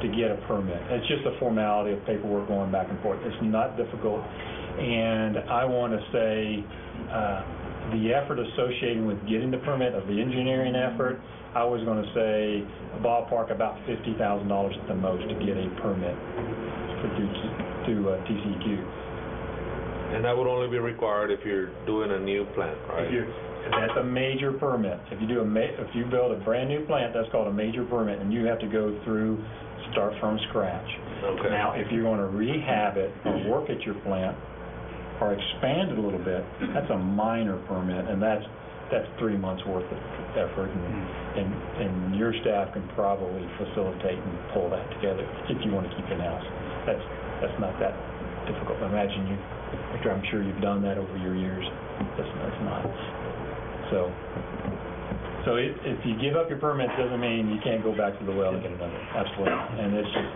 Speaker 15: to get a permit. It's just a formality of paperwork going back and forth. It's not difficult, and I want to say the effort associated with getting the permit, of the engineering effort, I was going to say a ballpark about $50,000 at the most to get a permit through TCEQ.
Speaker 10: And that would only be required if you're doing a new plant, right?
Speaker 15: That's a major permit. If you build a brand new plant, that's called a major permit, and you have to go through, start from scratch.
Speaker 10: Okay.
Speaker 15: Now, if you're going to rehab it or work at your plant or expand it a little bit, that's a minor permit, and that's 3 months worth of effort, and your staff can probably facilitate and pull that together if you want to keep in-house. That's not that difficult. Imagine I'm sure you've done that over your years. That's not. So if you give up your permit, doesn't mean you can't go back to the well and get another. Absolutely. And it's just,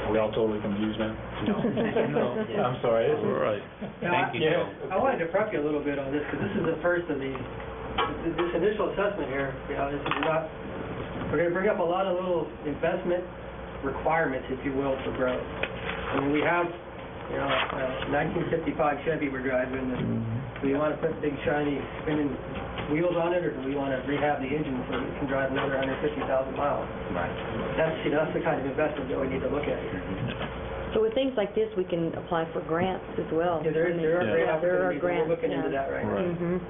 Speaker 15: are we all totally confused now? No. I'm sorry.
Speaker 1: All right. Thank you, Joe.
Speaker 12: I wanted to prep you a little bit on this, because this is the first of these. This initial assessment here, this is not, we're going to bring up a lot of little investment requirements, if you will, for growth. I mean, we have, a 1955 Chevy we're driving, and do we want to put big, shiny, spinning wheels on it, or do we want to rehab the engine so it can drive another 150,000 miles? Right. That's the kind of investment that we need to look at here.
Speaker 4: So with things like this, we can apply for grants as well.
Speaker 12: Yeah, there are grants. We're looking into that right now.
Speaker 4: Mm-hmm.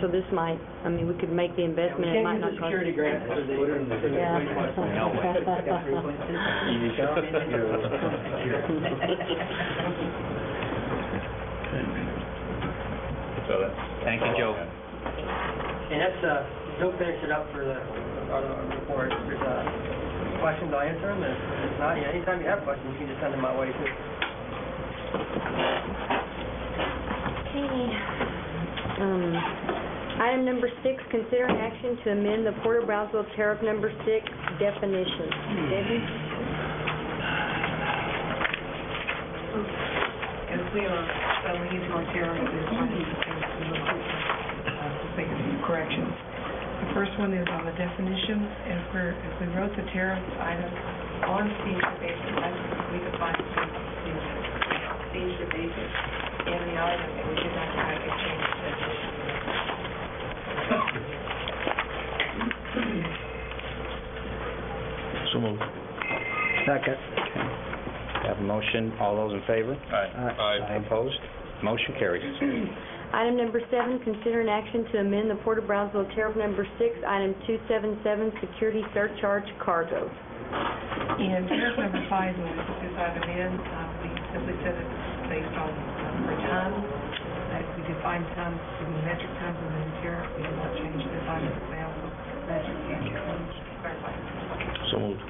Speaker 4: So this might, we could make the investment, it might not cost.
Speaker 12: We can't use the security grant for the wastewater plant.
Speaker 1: Thank you, Joe.
Speaker 12: And that's, Joe finished it up for the report. If there's questions, I'll answer them. If not, anytime you have questions, you can just send them my way too.
Speaker 4: Okay. Item number 6, consider an action to amend the Port of Brownsville Tariff Number 6 definition. Debbie?
Speaker 16: As we are selling into our tariff, we're trying to make a few corrections. The first one is on the definitions. As we wrote the tariff item on steamship basis, we defined steamship basis in the item, and we did not try to change the definition.
Speaker 1: So moved.
Speaker 11: Second.
Speaker 1: Have a motion. All those in favor?
Speaker 10: Aye.
Speaker 1: Opposed? Motion carries.
Speaker 4: Item number 7, consider an action to amend the Port of Brownsville Tariff Number 6, Item 277, Security Surcharge Cargo.
Speaker 16: And tariff number 5, when we put this item in, we simply said it's based on per ton. We define tons to be metric tons in the tariff. We did not change the defining example. Metric and clarify.
Speaker 10: So moved.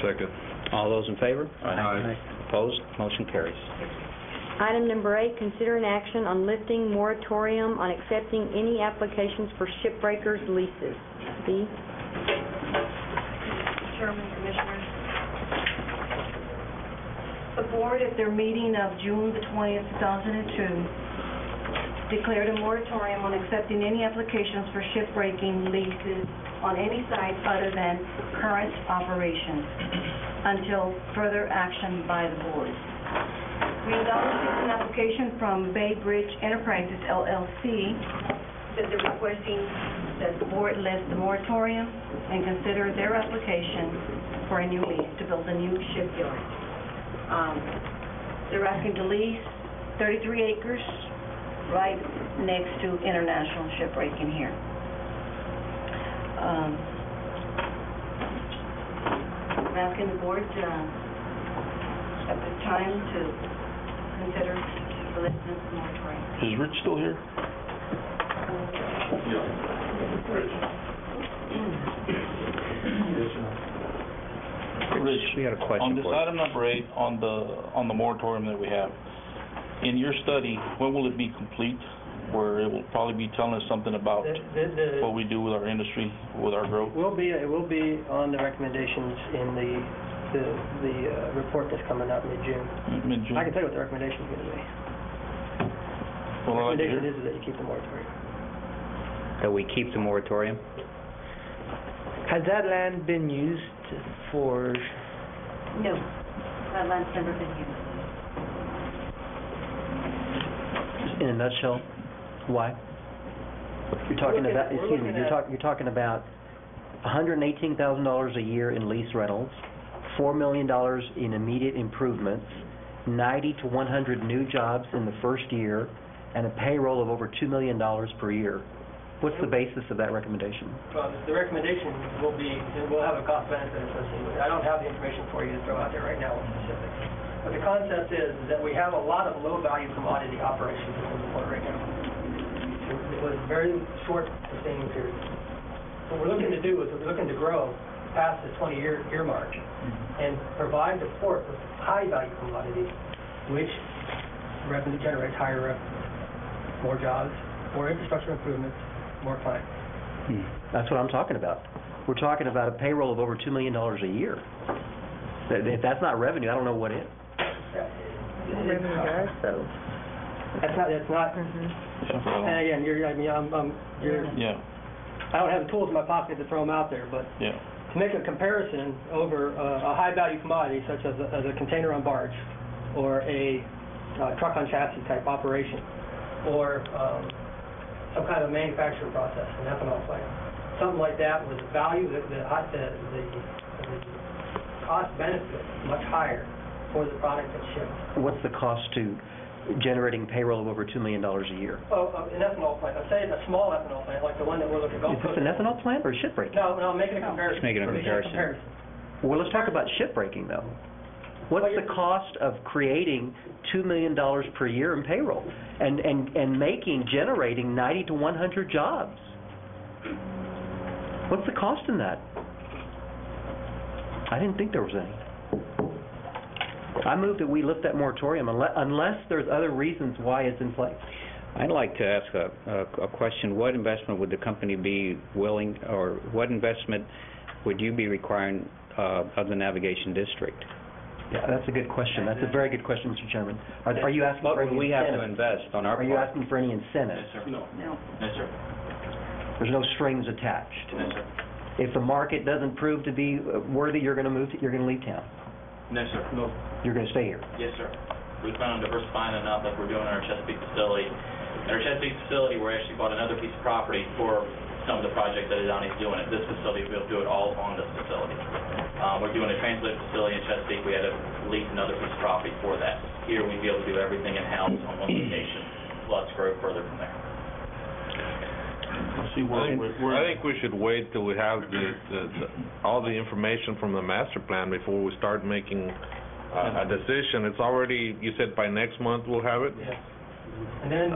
Speaker 10: Second.
Speaker 1: All those in favor?
Speaker 10: Aye.
Speaker 1: Opposed? Motion carries.
Speaker 4: Item number 8, consider an action on lifting moratorium on accepting any applications for shipbreakers leases. B.
Speaker 13: Chairman, Commissioners. The board, at their meeting of June the 20th, 2002, declared a moratorium on accepting any applications for shipbreaking leases on any site other than current operations until further action by the board. We acknowledge an application from Bay Bridge Enterprises, LLC, that they're requesting that the board lift the moratorium and consider their application for a new lease to build a new shipyard. They're asking to lease 33 acres right next to International Shipbreaking here. I'm asking the board at this time to consider the lifting of the moratorium.
Speaker 3: Is Rich still here? Rich,
Speaker 1: We had a question
Speaker 3: on this
Speaker 1: for you.
Speaker 3: item number 8, on the moratorium that we have, in your study, when will it be complete? Where it will probably be telling us something about what we do with our industry, with our growth?
Speaker 12: It will be on the recommendations in the report that's coming out mid-June.
Speaker 3: Mid-June?
Speaker 12: I can tell you what the recommendation is going to be.
Speaker 3: Well, I'd like to hear.
Speaker 12: Recommendation is that you keep the moratorium.
Speaker 1: That we keep the moratorium?
Speaker 11: Has that land been used for,
Speaker 13: No, that land's never been used.
Speaker 14: In a nutshell, why? You're talking about, excuse me, you're talking about $118,000 a year in lease rentals, $4 million in immediate improvements, 90 to 100 new jobs in the first year, and a payroll of over $2 million per year. What's the basis of that recommendation?
Speaker 12: Well, the recommendation will be, we'll have a cost benefit associated with it. I don't have the information for you to throw out there right now with specifics. But the concept is that we have a lot of low-value commodity operations in Puerto Rico. It was a very short sustaining period. What we're looking to do is we're looking to grow past the 20-year mark and provide the port with high-value commodities, which revenue generates higher revenue, more jobs, more infrastructure improvements, more clients.
Speaker 14: That's what I'm talking about. We're talking about a payroll of over $2 million a year. If that's not revenue, I don't know what is.
Speaker 11: revenue does, so.
Speaker 12: That's not, and again, I don't have the tools in my pocket to throw them out there, but to make a comparison over a high-value commodity such as a container on barge or a truck on chassis type operation or some kind of manufacturing process, an ethanol plant, something like that with the value, the cost benefit much higher for the product that's shipped.
Speaker 14: What's the cost to generating payroll of over $2 million a year?
Speaker 12: Oh, an ethanol plant. I'm saying a small ethanol plant, like the one that we're looking at.
Speaker 14: Is this an ethanol plant or shipbreaking?
Speaker 12: No, I'm making a comparison.
Speaker 1: Just making a comparison.
Speaker 14: Well, let's talk about shipbreaking, though. What's the cost of creating $2 million per year in payroll and generating 90 to 100 jobs? What's the cost in that? I didn't think there was any. I move that we lift that moratorium unless there's other reasons why it's in place.
Speaker 1: I'd like to ask a question. What investment would the company be willing, or what investment would you be requiring of the navigation district?
Speaker 14: Yeah, that's a good question. That's a very good question, Mr. Chairman. Are you asking for any
Speaker 1: we have to
Speaker 14: incentive?
Speaker 1: invest on our part?
Speaker 14: Are you asking for any incentive?
Speaker 7: Yes, sir.
Speaker 13: No.
Speaker 7: Yes, sir.
Speaker 14: There's no strings attached.
Speaker 7: Yes, sir.
Speaker 14: If the market doesn't prove to be worthy, you're going to leave town.
Speaker 7: No, sir. No.
Speaker 14: You're going to stay here.
Speaker 7: Yes, sir. We plan on diversifying enough like we're doing in our Chesapeake facility. In our Chesapeake facility, we actually bought another piece of property for some of the projects that Adani's doing. At this facility, we'll do it all on this facility. We're doing a transplant facility in Chesapeake. We had to lease another piece of property for that. Here, we'd be able to do everything in-house on one location. Let's grow further from there.
Speaker 10: I think we should wait till we have all the information from the master plan before we start making a decision. It's already, you said by next month we'll have it?
Speaker 12: Yeah. And then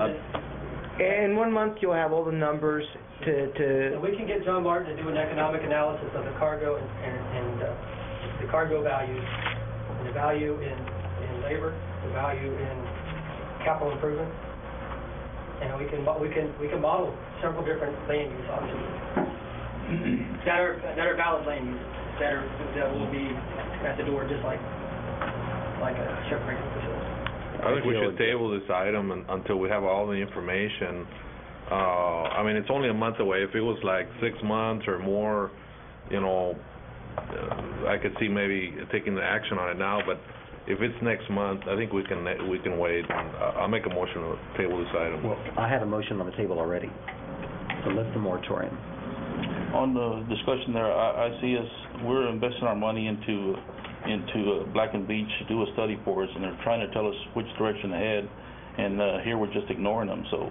Speaker 11: In 1 month, you'll have all the numbers to...
Speaker 12: we can get John Martin to do an economic analysis of the cargo and the cargo values, and the value in labor, the value in capital improvement. And we can model several different land use options that are valid land uses that will be at the door just like a shipbreaking facility.
Speaker 10: I think we should table this item until we have all the information. I mean, it's only a month away. If it was like 6 months or more, I could see maybe taking the action on it now. But if it's next month, I think we can wait. I'll make a motion to table this item.
Speaker 14: Well, I have a motion on the table already. to lift the moratorium.
Speaker 3: On the discussion there, I see us, we're investing our money into Black and Beach to do a study for us, and they're trying to tell us which direction to head, and here we're just ignoring them, so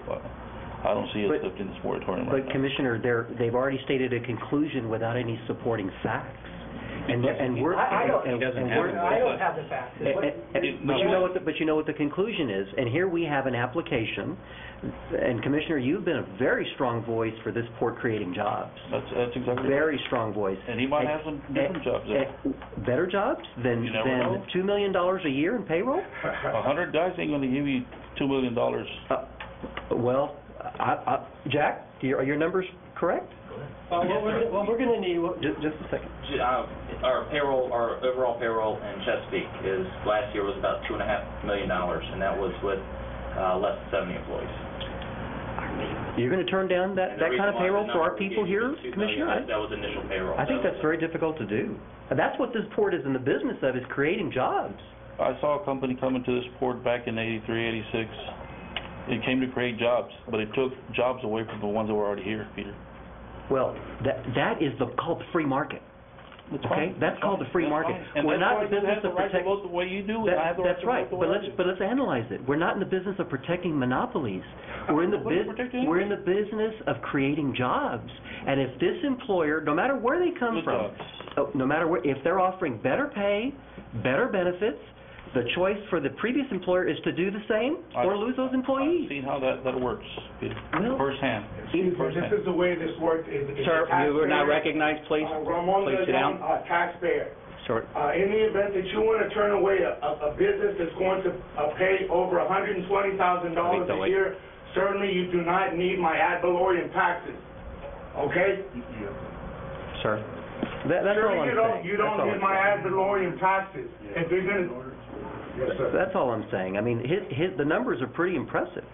Speaker 3: I don't see us lifting this moratorium right now.
Speaker 14: But Commissioner, they've already stated a conclusion without any supporting facts. And we're...
Speaker 11: I don't
Speaker 14: and
Speaker 11: have the facts.
Speaker 14: But you know what the conclusion is, and here we have an application, and Commissioner, you've been a very strong voice for this port creating jobs.
Speaker 3: That's exactly right.
Speaker 14: Very strong voice.
Speaker 3: And he might have some different jobs there.
Speaker 14: Better jobs than
Speaker 3: You never know.
Speaker 14: $2 million a year in payroll?
Speaker 3: 100 guys ain't gonna give you $2 million.
Speaker 14: Well, Jack, are your numbers correct?
Speaker 12: What we're going to need...
Speaker 14: Just a second.
Speaker 7: Our overall payroll in Chesapeake last year was about $2.5 million, and that was with less than 70 employees.
Speaker 14: You're going to turn down that kind of payroll for our people here, Commissioner?
Speaker 7: That was initial payroll.
Speaker 14: I think that's very difficult to do. That's what this port is in the business of, is creating jobs.
Speaker 3: I saw a company come into this port back in '83, '86. It came to create jobs, but it took jobs away from the ones that were already here, Peter.
Speaker 14: Well, that is called the free market.
Speaker 3: That's
Speaker 14: okay, that's called the free market.
Speaker 3: And
Speaker 14: we're not in the
Speaker 3: you
Speaker 14: business
Speaker 3: have the
Speaker 14: of
Speaker 3: right to
Speaker 14: protecting.
Speaker 3: vote the way you do, and I have the right
Speaker 14: That's
Speaker 3: to
Speaker 14: right.
Speaker 3: vote the way I do.
Speaker 14: But let's analyze it. We're not in the business of protecting monopolies. We're in the business of creating jobs. And if this employer, no matter where they come from, no matter where, if they're offering better pay, better benefits, the choice for the previous employer is to do the same or lose those employees.
Speaker 3: I've seen how that works, Peter, firsthand.
Speaker 17: This is the way this works.
Speaker 1: Sir, you were not recognized, please.
Speaker 17: Ramon
Speaker 1: Please sit down.
Speaker 17: Taxpayer.
Speaker 1: Sure.
Speaker 17: In the event that you want to turn away a business that's going to pay over $120,000 a year, certainly you do not need my ad valorem taxes. Okay?
Speaker 14: Sir, that's all I'm saying.
Speaker 17: You don't need my ad valorem taxes. If you're going to... Yes, sir.
Speaker 14: That's all I'm saying. I mean, the numbers are pretty impressive.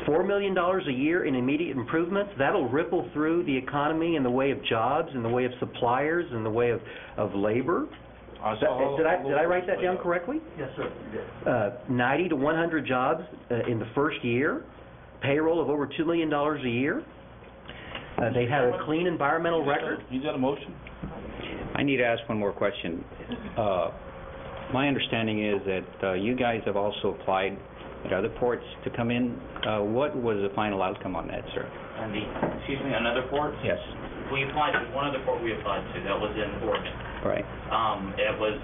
Speaker 14: $4 million a year in immediate improvements, that'll ripple through the economy in the way of jobs, in the way of suppliers, in the way of labor. Did I write that down correctly?
Speaker 8: Yes, sir, you did.
Speaker 14: 90 to 100 jobs in the first year, payroll of over $2 million a year. They've had a clean environmental record.
Speaker 3: You got a motion?
Speaker 1: I need to ask one more question. My understanding is that you guys have also applied at other ports to come in. What was the final outcome on that, sir?
Speaker 7: Excuse me, another port?
Speaker 1: Yes.
Speaker 7: We applied to one other port we applied to. That was in Oregon.
Speaker 1: Right.
Speaker 7: It was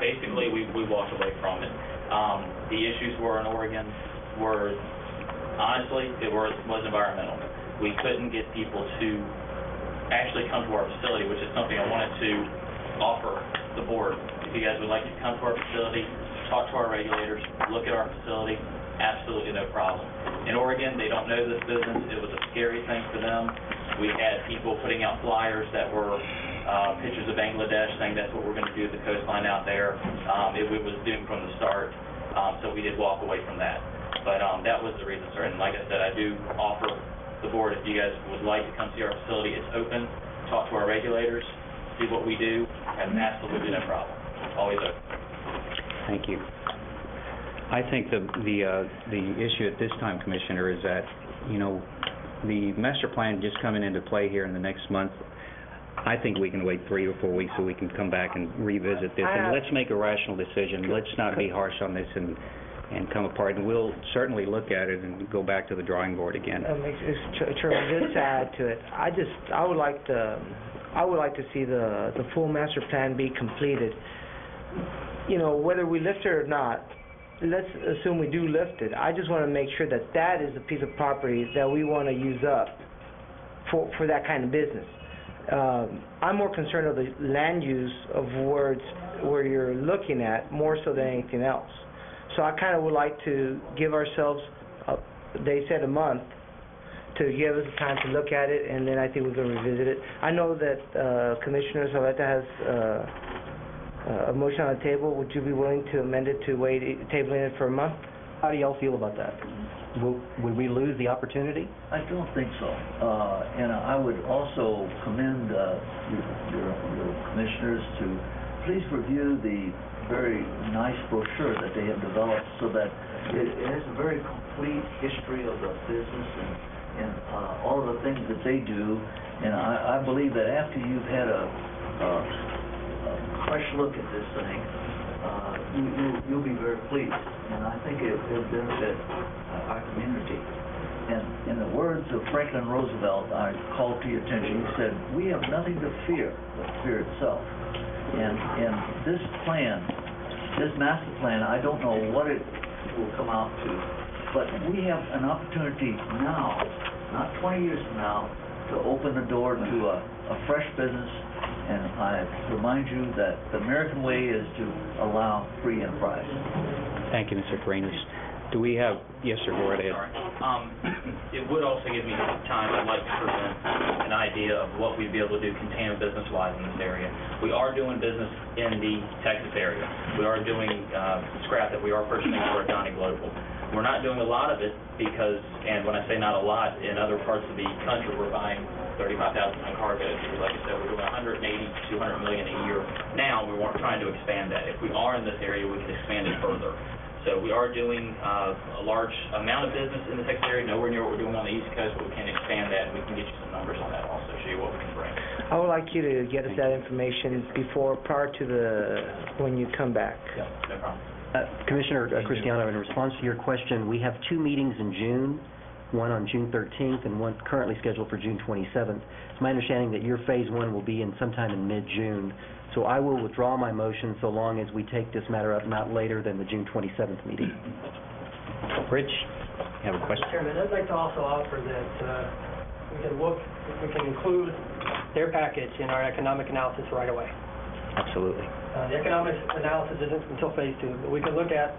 Speaker 7: basically we walked away from it. The issues were in Oregon were honestly it was environmental. We couldn't get people to actually come to our facility, which is something I wanted to offer the board. If you guys would like to come to our facility, talk to our regulators, look at our facility, absolutely no problem. In Oregon, they don't know this business. It was a scary thing for them. We had people putting out flyers that were pictures of Bangladesh saying that's what we're going to do at the coastline out there. It was doomed from the start, so we did walk away from that. But that was the reason, sir. And like I said, I do offer the board, if you guys would like to come see our facility, it's open. Talk to our regulators, see what we do, and absolutely no problem. Always open.
Speaker 1: Thank you. I think the issue at this time, Commissioner, is that, the master plan just coming into play here in the next month. I think we can wait 3 or 4 weeks so we can come back and revisit this. And let's make a rational decision. Let's not be harsh on this and come apart. And we'll certainly look at it and go back to the drawing board again.
Speaker 11: Chairman, just to add to it, I would like to see the full master plan be completed. Whether we lift it or not, let's assume we do lift it. I just want to make sure that that is a piece of property that we want to use up for that kind of business. I'm more concerned of the land use of where you're looking at more so than anything else. So I kind of would like to give ourselves, they said a month, to give us time to look at it, and then I think we're going to revisit it. I know that Commissioner Zavaleta has a motion on the table. Would you be willing to amend it to tabling it for a month?
Speaker 14: How do y'all feel about that? Would we lose the opportunity?
Speaker 8: I don't think so. And I would also commend your commissioners to please review the very nice brochure that they have developed so that it has a very complete history of the business and all of the the things that they do, and I believe that after you've had a fresh look at this thing, you'll be very pleased, and I think it'll benefit our community. And in the words of Franklin Roosevelt, I called to your attention, he said, "We have nothing to fear but fear itself." And this plan, this master plan, I don't know what it will come out to, but we have an opportunity now, not 20 years from now, to open the door to a fresh business. And I remind you that the American way is to allow free enterprise.
Speaker 1: Thank you, Mr. Carrenas. Do we have, yes, sir, go right ahead.
Speaker 7: It would also give me time, I'd like to present an idea of what we'd be able to do container business-wise in this area. We are doing business in the Texas area. We are doing scrap that we are purchasing for Adani Global. We're not doing a lot of it because, and when I say not a lot, in other parts of the country we're buying 35,000 ton cargoes. Like I said, we're doing 180 to 200 million a year. Now we weren't trying to expand that. If we are in this area, we can expand it further. So we are doing a large amount of business in the Texas area, nowhere near what we're doing on the East Coast, but we can expand that, and we can get you some numbers on that also, show you what we can bring.
Speaker 11: I would like you to get us that information prior to when you come back.
Speaker 7: Yeah, no problem.
Speaker 14: Commissioner Cristiano, in response to your question, we have 2 meetings in June, one on June 13th and one currently scheduled for June 27th. It's my understanding that your Phase 1 will be in sometime in mid-June. So I will withdraw my motion so long as we take this matter up not later than the June 27th meeting.
Speaker 1: Rich, you have a question?
Speaker 12: Chairman, I'd like to also offer that we can include their package in our economic analysis right away.
Speaker 1: Absolutely.
Speaker 12: The economic analysis isn't until Phase 2, but we can look at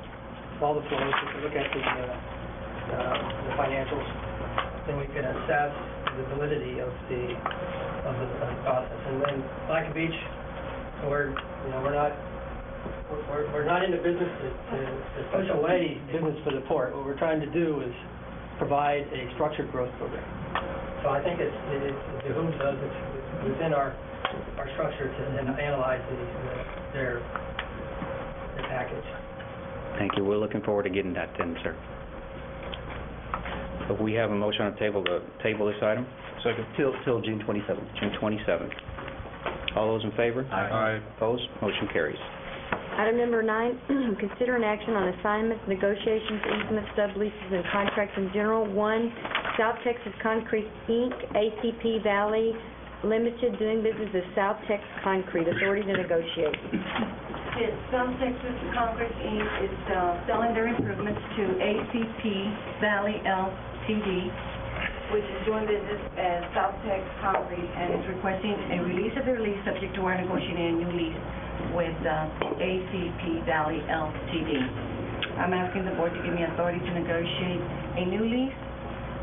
Speaker 12: all the flows, we can look at the financials, then we can assess the validity of the process. And then Black Beach, we're not in the business to push away business for the port. What we're trying to do is provide a structured growth program. So I think it behooves us, it's within our structure to analyze their package.
Speaker 1: Thank you. We're looking forward to getting that then, sir. But we have a motion on the table to table this item?
Speaker 14: Second. Till June 27th.
Speaker 1: June 27th. All those in favor?
Speaker 10: Aye.
Speaker 1: Opposed? Motion carries.
Speaker 4: Item number 9, consider an action on assignments, negotiations, easements, subleases, and contracts in general. 1, South Texas Concrete, Inc., ACP Valley Limited, doing business as South Texas Concrete, authority to negotiate.
Speaker 13: Yes, South Texas Concrete, Inc. is selling their improvements to ACP Valley Ltd., which is doing business as South Texas Concrete, and is requesting a release of their lease subject to our negotiating a new lease with ACP Valley Ltd. I'm asking the board to give me authority to negotiate a new lease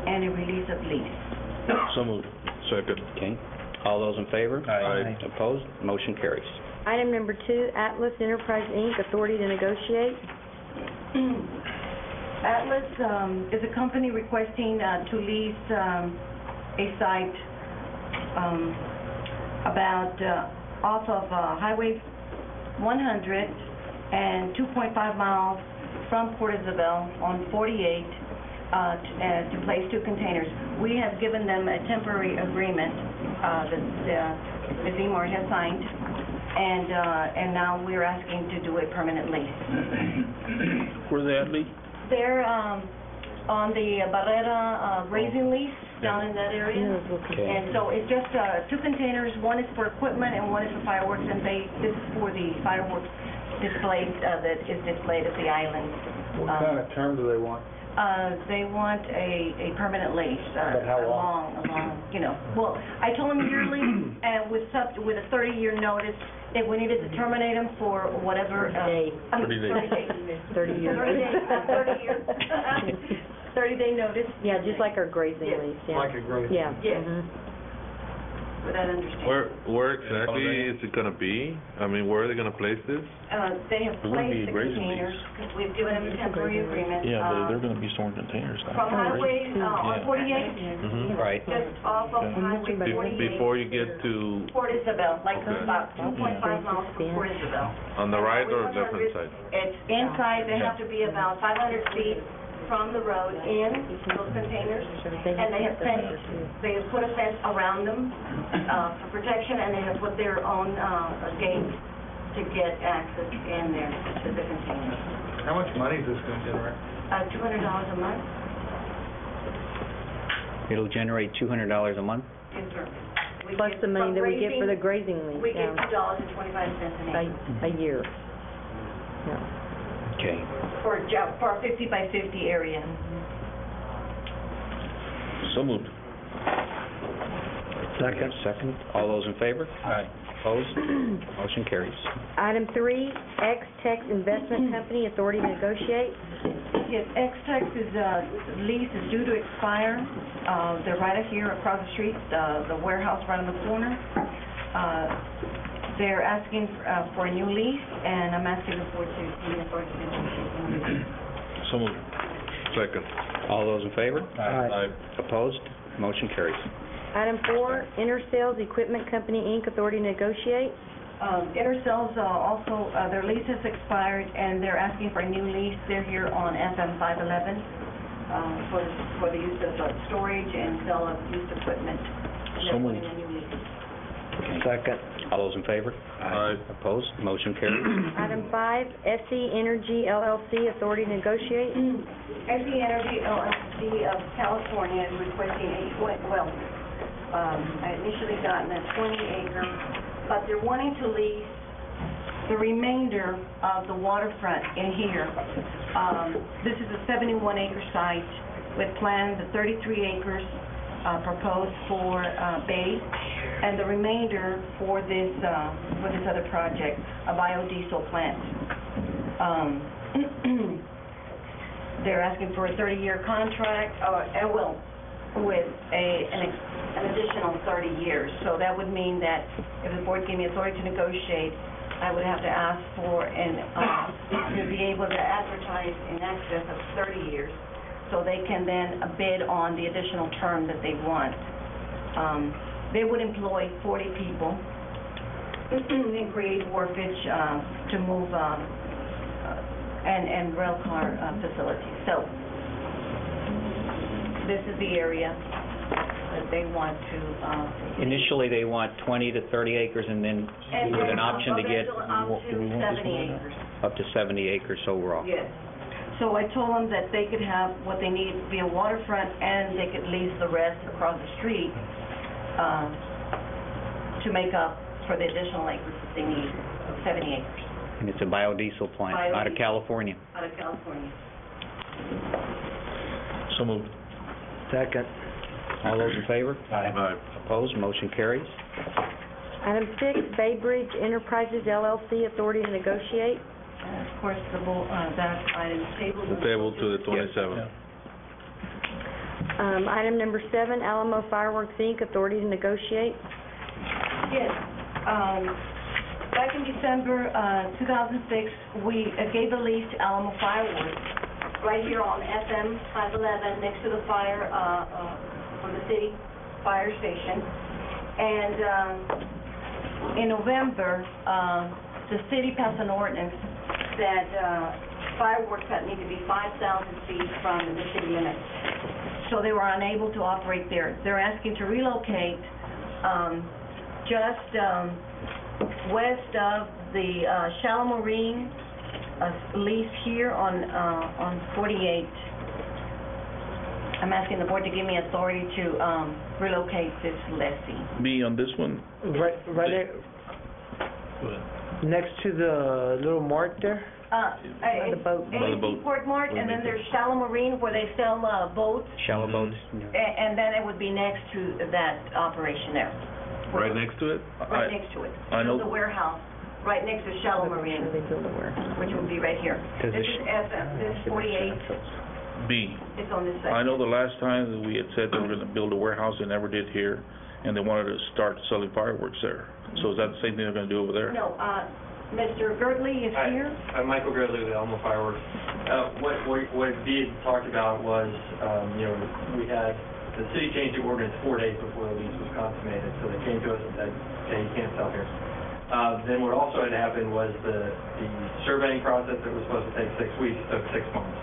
Speaker 13: and a release of lease.
Speaker 10: So moved. Second.
Speaker 1: Okay. All those in favor?
Speaker 10: Aye.
Speaker 1: Opposed? Motion carries.
Speaker 4: Item number 2, Atlas Enterprise, Inc., authority to negotiate.
Speaker 13: Atlas is a company requesting to lease a site about off of Highway 100 and 2.5 miles from Port Isabel on 48 to place 2 containers. We have given them a temporary agreement that Ms. Emar has signed, and now we're asking to do a permanent lease.
Speaker 10: Where they at, Lee?
Speaker 13: They're on the Barrera grazing lease down in that area.
Speaker 1: Okay.
Speaker 13: And so it's just 2 containers. One is for equipment and one is for fireworks, and this is for the fireworks display that is displayed at the island.
Speaker 5: What kind of term do they want?
Speaker 13: They want a permanant lease.
Speaker 5: But how long?
Speaker 13: A long, Well, I told them yearly, and with a 30-year notice. If we needed to terminate them for whatever...
Speaker 10: 30 days.
Speaker 4: 30 years.
Speaker 13: 30 years. 30-day notice.
Speaker 4: Yeah, just like our grazing lease, yeah.
Speaker 5: Like a grazing.
Speaker 4: Yeah.
Speaker 13: Yes.
Speaker 4: Mhm.
Speaker 13: With that understanding.
Speaker 10: Where exactly is it going to be? I mean, where are they going to place this?
Speaker 13: They have
Speaker 10: It wouldn't be
Speaker 13: placed the
Speaker 10: grazing
Speaker 13: containers, because we've given them a temporary agreement.
Speaker 10: going to be storing containers.
Speaker 13: From Highway, on 48,
Speaker 10: Mm-hmm.
Speaker 1: Right.
Speaker 13: just off of Highway 48.
Speaker 10: Before you get to,
Speaker 13: Port Isabel, like
Speaker 10: Okay.
Speaker 13: about 2.5 miles from Port Isabel.
Speaker 10: on the right or left hand side?
Speaker 13: It's inside, they have to be about 500 feet from the road in those containers, and they have put a fence around them for protection, and they have put their own gate to get access in there to the containers.
Speaker 6: How much money is this going to generate?
Speaker 13: $200 a month?
Speaker 1: It'll generate $200 a month?
Speaker 13: Yes, sir. We
Speaker 4: Plus
Speaker 13: get
Speaker 4: the money
Speaker 13: from
Speaker 4: that we get for the
Speaker 13: grazing,
Speaker 4: grazing lease,
Speaker 13: we get
Speaker 4: yeah,
Speaker 13: $2.25 an acre.
Speaker 4: a year. Yeah.
Speaker 1: Okay.
Speaker 13: For a 50 by 50 area.
Speaker 3: So moved.
Speaker 1: Second. Second. All those in favor? Aye. Opposed? Motion carries.
Speaker 4: Item 3, X-Tex Investment Company, authority to negotiate.
Speaker 13: Yes, X-Tex lease is due to expire. They're right here across the street, the warehouse right on the corner. They're asking for a new lease, and I'm asking the board to give me authority to negotiate.
Speaker 10: So moved. Second.
Speaker 1: All those in favor?
Speaker 10: Aye.
Speaker 1: Opposed? Motion carries.
Speaker 4: Item 4, Intersales Equipment Company, Inc., authority to negotiate.
Speaker 13: Intersales also, their lease has expired, and they're asking for a new lease. They're here on FM 511 for the use of storage and sale of used equipment.
Speaker 3: So moved.
Speaker 13: They're putting a new lease.
Speaker 1: Second. All those in favor?
Speaker 10: Aye.
Speaker 1: Opposed? Motion carries.
Speaker 4: Item 5, SE Energy LLC, authority to negotiate.
Speaker 13: SE Energy LLC of California is requesting I initially gotten a 20-acre, but they're wanting to lease the remainder of the waterfront in here. This is a 71-acre site with plans of 33 acres proposed for base, and the remainder for this other project, a biodiesel plant. They're asking for a 30-year contract, with an additional 30 years. So that would mean that if the board gave me authority to negotiate, I would have to ask for to be able to advertise in excess of 30 years, so they can then bid on the additional term that they want. They would employ 40 people and create wharfage to move and rail car facilities. So this is the area that they want to...
Speaker 1: Initially, they want 20 to 30 acres, and then with an option to get...
Speaker 13: Up to 70 acres.
Speaker 1: Up to 70 acres overall.
Speaker 13: Yes. So I told them that they could have what they need via waterfront, and they could lease the rest across the street to make up for the additional acres that they need, of 70 acres.
Speaker 1: And it's a biodiesel plant out of California.
Speaker 13: Out of California.
Speaker 3: So moved.
Speaker 1: Second. All those in favor?
Speaker 10: Aye.
Speaker 1: Opposed? Motion carries.
Speaker 4: Item 6, Bay Bridge Enterprises LLC, authority to negotiate.
Speaker 13: Of course, that item is tabled.
Speaker 10: The table to the 27th.
Speaker 4: Item number 7, Alamo Fireworks, Inc., authority to negotiate.
Speaker 13: Yes. Back in December 2006, we gave a lease to Alamo Fireworks right here on FM 511 next to the fire, on the city fire station. And in November, the city passed an ordinance that fireworks that need to be 5,000 feet from the city limits. So they were unable to operate there. They're asking to relocate just west of the Shallow Marine lease here on 48. I'm asking the board to give me authority to relocate this lessee.
Speaker 3: Me on this one?
Speaker 11: Right there,
Speaker 3: Go ahead.
Speaker 11: next to the little mart there?
Speaker 4: The boat.
Speaker 3: By the boat.
Speaker 13: Port Mart, and then there's Shallow Marine where they sell boats,
Speaker 1: Shallow boats.
Speaker 13: and then it would be next to that operation there.
Speaker 10: Right next to it?
Speaker 13: Right next to it.
Speaker 3: I know.
Speaker 13: The warehouse, right next to Shallow Marine,
Speaker 4: They build a warehouse.
Speaker 13: which would be right here.
Speaker 1: Does
Speaker 13: This
Speaker 1: it
Speaker 13: is FM, this is 48,
Speaker 3: B.
Speaker 13: it's on this side.
Speaker 3: I know the last time that we had said they were gonna build a warehouse, they never did here, and they wanted to start selling fireworks there. So is that the same thing they're gonna do over there?
Speaker 13: No, Mr. Girdley is here.
Speaker 18: I'm Michael Girdley with Elmo Fireworks. What Dee had talked about was, we had, the city changed the ordinance 4 days before the lease was consummated, so they came to us and said, okay, you can't sell here. Then what also had happened was the surveying process that was supposed to take 6 weeks took 6 months.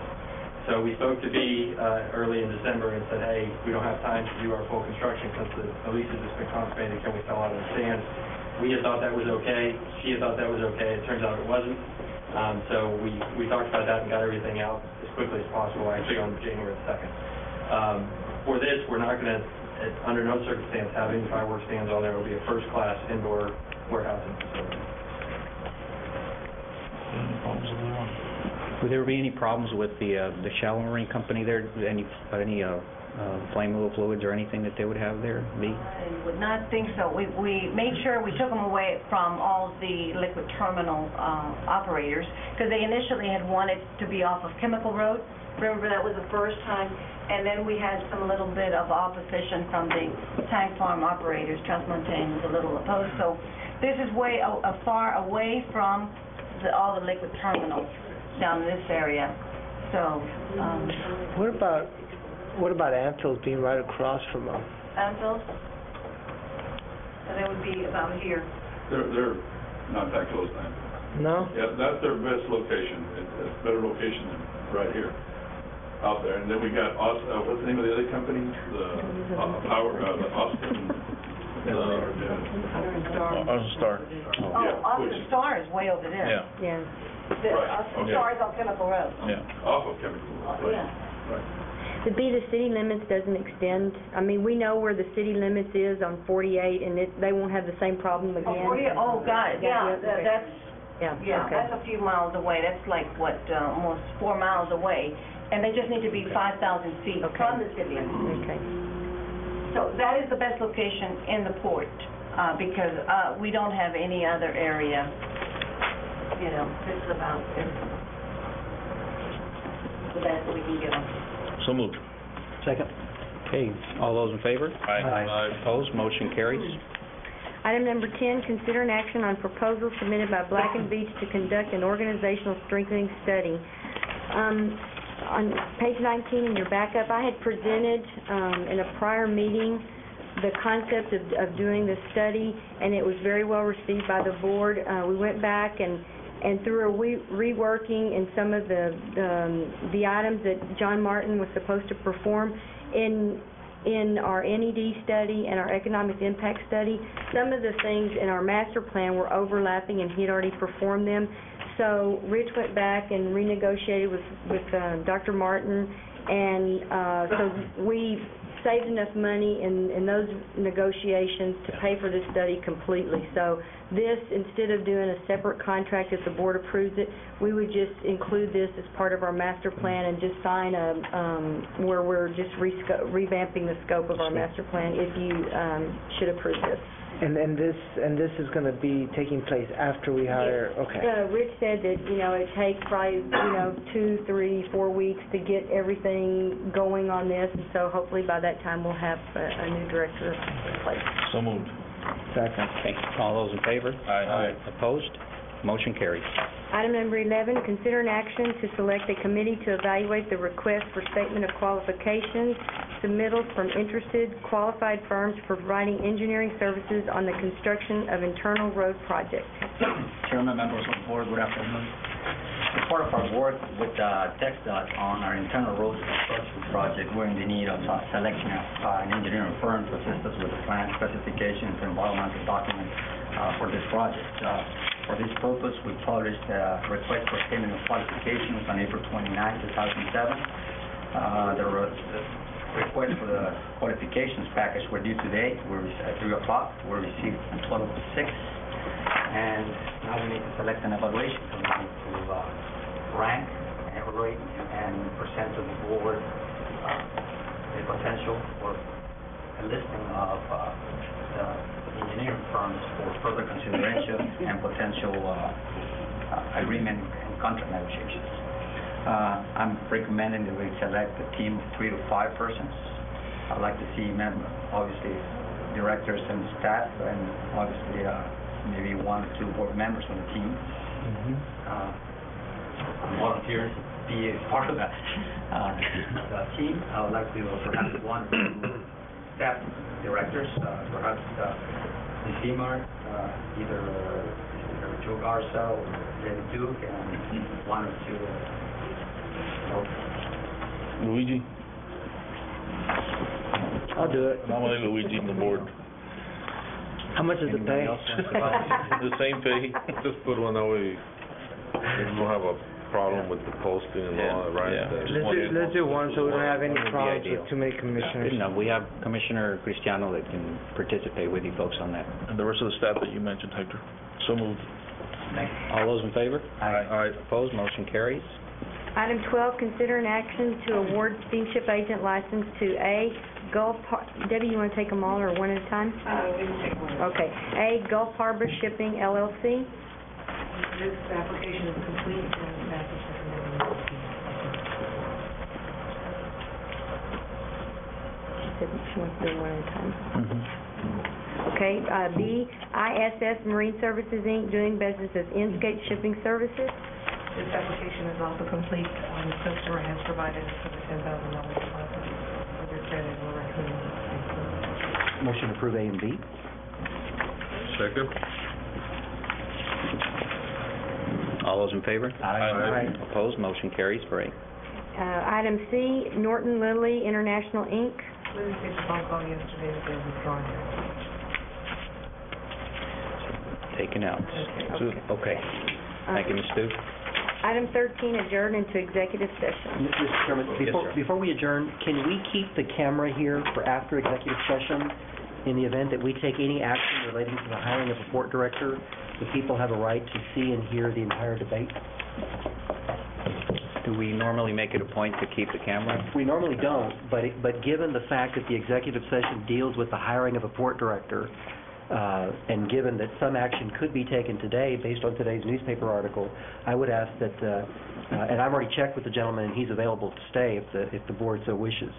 Speaker 18: So we spoke to B early in December and said, hey, we don't have time to do our full construction because the lease has just been consummated. Can we sell out of the stands? We had thought that was okay. She had thought that was okay. It turns out it wasn't. So we talked about that and got everything out as quickly as possible, actually on January 2nd. For this, we're not going to, under no circumstance, have any fireworks stands on there. It will be a first-class indoor warehousing facility.
Speaker 1: Would there be any problems with the showering company there? Any flammable fluids or anything that they would have there?
Speaker 13: I would not think so. We made sure we took them away from all the liquid terminal operators because they initially had wanted to be off of Chemical Road. Remember, that was the first time. And then we had some little bit of opposition from the tank farm operators. Transmontane was a little opposed. So this is way far away from all the liquid terminals down in this area. So
Speaker 11: What about Antilles being right across from them?
Speaker 13: Antilles? So they would be about here.
Speaker 3: They're not that close then.
Speaker 11: No?
Speaker 3: Yeah, that's their best location. It's a better location than right here, out there. And then we got, what's the name of the other company? The Austin.
Speaker 10: Austin Star.
Speaker 13: Austin Star is way over there.
Speaker 4: Yeah.
Speaker 13: Austin Star is on Chemical Road.
Speaker 3: Off of Chemical Road.
Speaker 13: Yeah.
Speaker 3: Right.
Speaker 4: The city limits doesn't extend, I mean, we know where the city limits is on 48, and they won't have the same problem again.
Speaker 13: Oh, got it, yeah,
Speaker 4: Okay.
Speaker 13: that's a few miles away. That's like, almost 4 miles away. And they just need to be 5,000 feet from the city limits.
Speaker 4: Okay.
Speaker 13: So that is the best location in the port, because we don't have any other area. You know, this is about the best that we can give them.
Speaker 10: So moved.
Speaker 14: Second.
Speaker 1: Okay, all those in favor?
Speaker 10: Aye.
Speaker 1: Opposed? Motion carries.
Speaker 4: Item number 10, consider an action on proposal submitted by Black & Veatch to conduct an organizational strengthening study. On page 19 in your backup, I had presented in a prior meeting the concept of doing this study, and it was very well received by the board. We went back and through a reworking in some of the items that John Martin was supposed to perform in our NED study and our economic impact study, some of the things in our master plan were overlapping and he had already performed them. So Rich went back and renegotiated with Dr. Martin, and so we saved enough money in those negotiations to pay for this study completely. So this, instead of doing a separate contract if the board approves it, we would just include this as part of our master plan and just sign where we're just revamping the scope of our master plan if you should approve this.
Speaker 11: And this is going to be taking place after we hire. Okay.
Speaker 4: Rich said that it takes probably 2, 3, 4 weeks to get everything going on this, and so hopefully by that time we'll have a new director in place.
Speaker 10: So moved.
Speaker 11: Second.
Speaker 1: Okay, all those in favor?
Speaker 10: Aye.
Speaker 1: Opposed? Motion carries.
Speaker 4: Item number 11, consider an action to select a committee to evaluate the request for statement of qualifications, submittals from interested qualified firms providing engineering services on the construction of internal road projects.
Speaker 19: Chairman, members of the board, good afternoon. As part of our work with TxDOT on our internal road construction project, we're in the need of selection of an engineering firm to assist us with the plan specifications and environmental documents for this project. For this purpose, we published a request for statement of qualifications on April 29, 2007. The request for the qualifications package were due today. At 3 o'clock. We received 12 to 6. And now we need to select an evaluation committee to rank, evaluate, and present to the board the potential for a listing of the engineering firms for further consideration and potential agreement and contract negotiations. I'm recommending that we select a team of 3 to 5 persons. I'd like to see, obviously, directors and staff, and obviously maybe 1 or 2 board members on the team. Volunteers to be a part of that team. I would like to perhaps 1 or 2 staff directors, perhaps the Seymour, either Joe Garza or David Duke, and 1 or 2
Speaker 3: Luigi?
Speaker 11: I'll do it.
Speaker 3: Nominate Luigi on the board.
Speaker 11: How much is the pay?
Speaker 3: The same pay.
Speaker 10: Just put one away. We don't have a problem with the posting and all that, right?
Speaker 3: Yeah.
Speaker 11: Let's do one so we don't have any
Speaker 1: Would be
Speaker 11: problems
Speaker 1: ideal.
Speaker 11: with too many commissioners.
Speaker 1: No, we have Commissioner Cristiano that can participate with you folks on that.
Speaker 3: And the rest of the staff that you mentioned, Hector. So moved.
Speaker 1: All those in favor?
Speaker 3: Aye.
Speaker 1: Opposed, motion carries.
Speaker 4: Item 12, consider an action to award steamship agent license to A, Debbie, you want to take them all or one at a time?
Speaker 16: We can take one.
Speaker 4: Okay. A, Gulf Harbor Shipping LLC.
Speaker 16: This application is complete and that is
Speaker 4: She wants to do one at a time. Okay. B, ISS Marine Services, Inc., doing business as Inscape Shipping Services.
Speaker 16: This application is also complete. The customer has provided us with a $10,000 deposit. For their credit, we're recommending it.
Speaker 14: Motion to approve A and B.
Speaker 10: Second?
Speaker 1: All those in favor?
Speaker 10: Aye.
Speaker 1: Opposed, motion carries for A.
Speaker 4: Item C, Norton Lilly International, Inc.
Speaker 16: We received a phone call yesterday that they're withdrawing their
Speaker 1: Taken out. Okay. Thank you, Ms. Stu.
Speaker 4: Item 13, adjourn into executive session.
Speaker 14: Mr. Chairman,
Speaker 1: Yes, sir.
Speaker 14: before we adjourn, can we keep the camera here for after executive session? In the event that we take any action relating to the hiring of a port director, the people have a right to see and hear the entire debate?
Speaker 1: Do we normally make it a point to keep the camera?
Speaker 14: We normally don't, but given the fact that the executive session deals with the hiring of a port director, and given that some action could be taken today based on today's newspaper article, I would ask that, and I've already checked with the gentleman and he's available to stay if the board so wishes.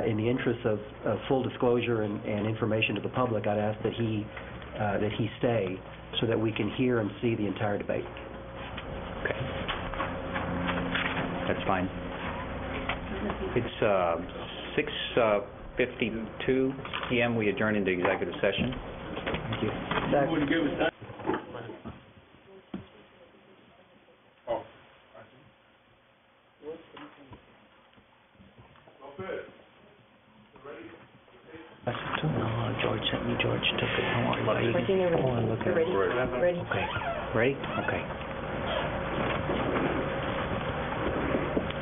Speaker 14: In the interest of full disclosure and information to the public, I'd ask that he stay so that we can hear and see the entire debate.
Speaker 1: Okay. That's fine. It's 6:52 p.m. We adjourn into executive session.
Speaker 14: Thank you.
Speaker 1: George sent me. George took it.
Speaker 4: Working everything. Ready?
Speaker 1: Okay. Ready? Okay.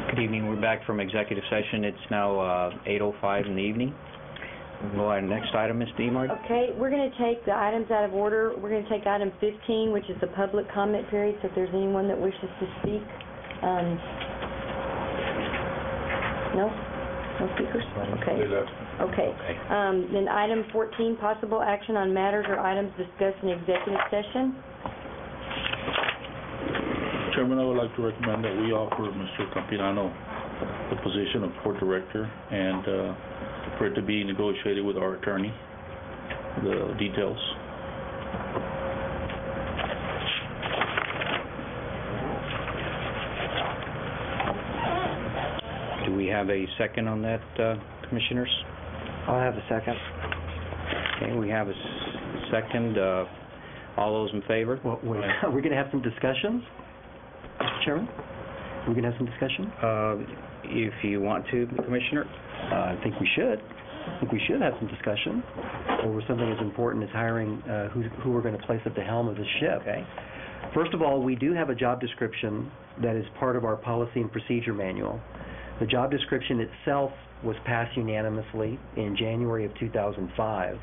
Speaker 1: Good evening. We're back from executive session. It's now 8:05 in the evening. We'll go on to the next item, Ms. DeMar.
Speaker 4: Okay, we're going to take the items out of order. We're going to take item 15, which is the public comment period, so if there's anyone that wishes to speak. No? No speakers? Okay. Okay. Then item 14, possible action on matters or items discussed in executive session.
Speaker 3: Chairman, I would like to recommend that we offer Mr. Campirano the position of port director and for it to be negotiated with our attorney, the details.
Speaker 1: Do we have a second on that, Commissioners?
Speaker 11: I'll have a second.
Speaker 1: Okay, we have a second. All those in favor?
Speaker 14: Well, wait, are we going to have some discussions, Mr. Chairman? Are we going to have some discussion?
Speaker 1: If you want to, Commissioner.
Speaker 14: I think we should. I think we should have some discussion over something as important as hiring who we're going to place at the helm of the ship.
Speaker 1: Okay.
Speaker 14: First of all, we do have a job description that is part of our policy and procedure manual. The job description itself was passed unanimously in January of 2005,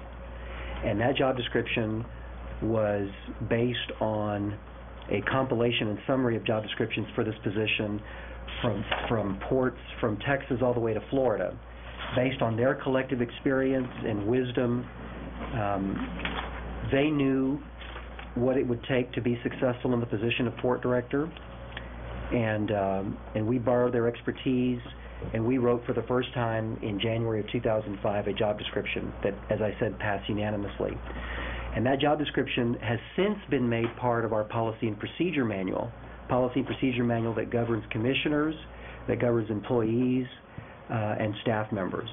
Speaker 14: and that job description was based on a compilation and summary of job descriptions for this position from ports from Texas all the way to Florida. Based on their collective experience and wisdom, they knew what it would take to be successful in the position of port director, and we borrowed their expertise, and we wrote for the first time in January of 2005 a job description that, as I said, passed unanimously. And that job description has since been made part of our policy and procedure manual that governs commissioners, that governs employees, and staff members.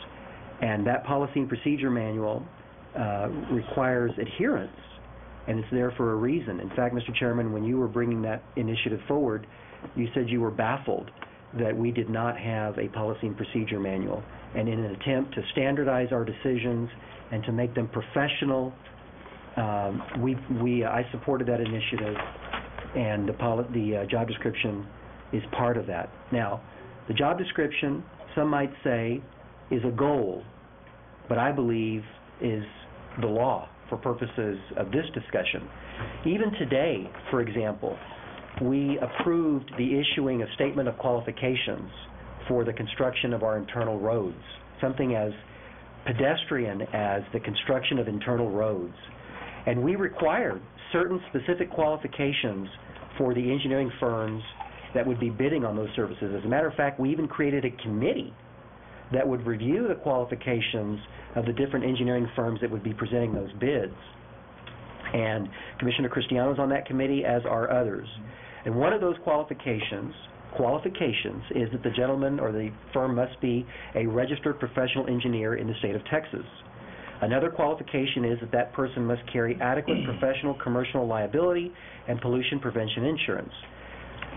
Speaker 14: And that policy and procedure manual requires adherence, and it's there for a reason. In fact, Mr. Chairman, when you were bringing that initiative forward, you said you were baffled that we did not have a policy and procedure manual. And in an attempt to standardize our decisions and to make them professional, I supported that initiative, and the job description is part of that. Now, the job description, some might say, is a goal, but I believe is the law for purposes of this discussion. Even today, for example, we approved the issuing of statement of qualifications for the construction of our internal roads, something as pedestrian as the construction of internal roads. And we required certain specific qualifications for the engineering firms that would be bidding on those services. As a matter of fact, we even created a committee that would review the qualifications of the different engineering firms that would be presenting those bids. And Commissioner Cristiano's on that committee, as are others. And one of those qualifications is that the gentleman or the firm must be a registered professional engineer in the state of Texas. Another qualification is that that person must carry adequate professional commercial liability and pollution prevention insurance.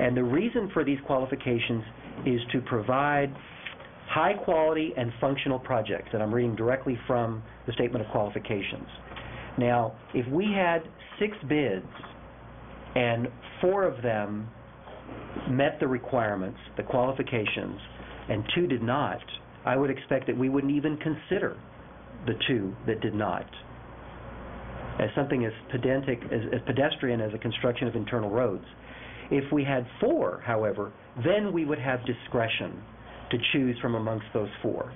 Speaker 14: And the reason for these qualifications is to provide high quality and functional projects, and I'm reading directly from the statement of qualifications. Now, if we had 6 bids and 4 of them met the requirements, the qualifications, and 2 did not, I would expect that we wouldn't even consider the 2 that did not as something as pedestrian as a construction of internal roads. If we had 4, however, then we would have discretion to choose from amongst those 4.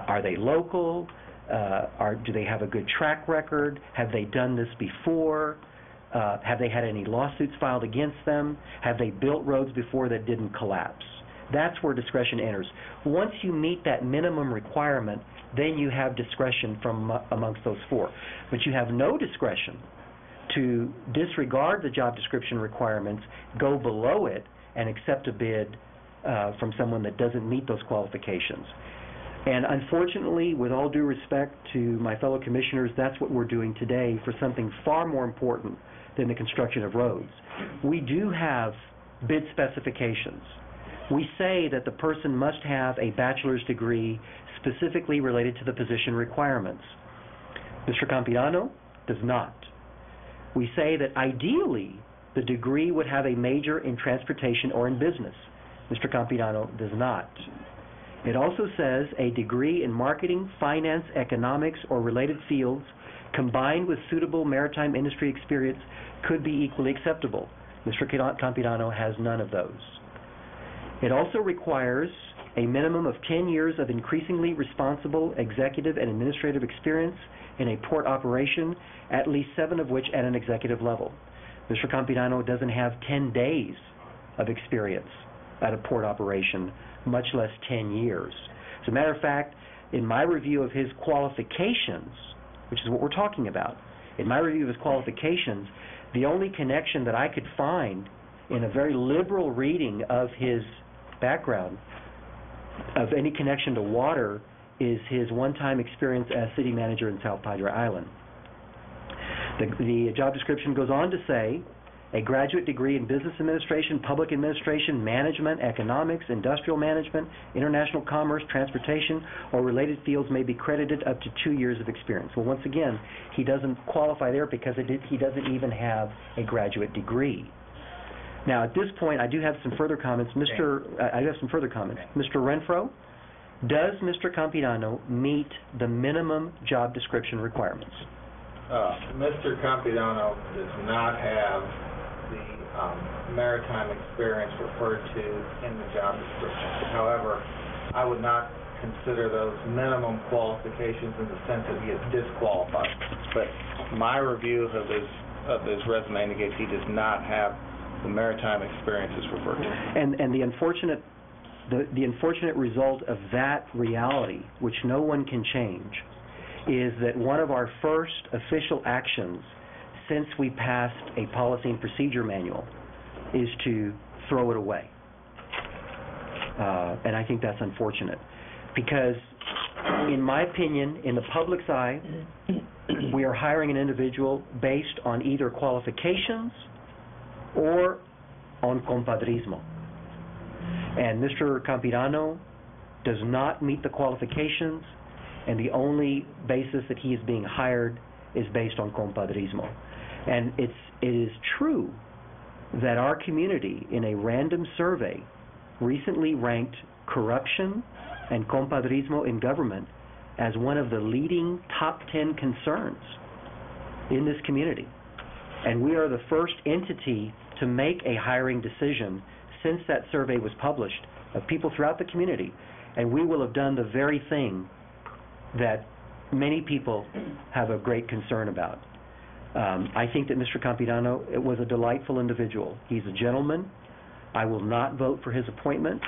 Speaker 14: Are they local? Do they have a good track record? Have they done this before? Have they had any lawsuits filed against them? Have they built roads before that didn't collapse? That's where discretion enters. Once you meet that minimum requirement, then you have discretion from amongst those 4. But you have no discretion to disregard the job description requirements, go below it, and accept a bid from someone that doesn't meet those qualifications. And unfortunately, with all due respect to my fellow commissioners, that's what we're doing today for something far more important than the construction of roads. We do have bid specifications. We say that the person must have a bachelor's degree specifically related to the position requirements. Mr. Campirano does not. We say that ideally the degree would have a major in transportation or in business. Mr. Campirano does not. It also says a degree in marketing, finance, economics, or related fields combined with suitable maritime industry experience could be equally acceptable. Mr. Campirano has none of those. It also requires a minimum of 10 years of increasingly responsible executive and administrative experience in a port operation, at least 7 of which at an executive level. Mr. Campirano doesn't have 10 days of experience at a port operation, much less 10 years. As a matter of fact, in my review of his qualifications, which is what we're talking about, in my review of his qualifications, the only connection that I could find in a very liberal reading of his background of any connection to water is his one-time experience as city manager in South Padre Island. The job description goes on to say, a graduate degree in business administration, public administration, management, economics, industrial management, international commerce, transportation, or related fields may be credited up to 2 years of experience. Well, once again, he doesn't qualify there because he doesn't even have a graduate degree. Now, at this point, I do have some further comments. Mr. Renfro, does Mr. Campirano meet the minimum job description requirements?
Speaker 10: Mr. Campirano does not have the maritime experience referred to in the job description. However, I would not consider those minimum qualifications in the sense that he is disqualified. But my review of his resume indicates he does not have the maritime experience is referred to.
Speaker 14: And the unfortunate result of that reality, which no one can change, is that one of our first official actions since we passed a policy and procedure manual is to throw it away. And I think that's unfortunate because, in my opinion, in the public's eye, we are hiring an individual based on either qualifications or on compadrismo. And Mr. Campirano does not meet the qualifications, and the only basis that he is being hired is based on compadrismo. And it is true that our community, in a random survey, recently ranked corruption and compadrismo in government as one of the leading top 10 concerns in this community. And we are the first entity to make a hiring decision since that survey was published of people throughout the community. And we will have done the very thing that many people have a great concern about. I think that Mr. Campirano was a delightful individual. He's a gentleman. I will not vote for his appointment.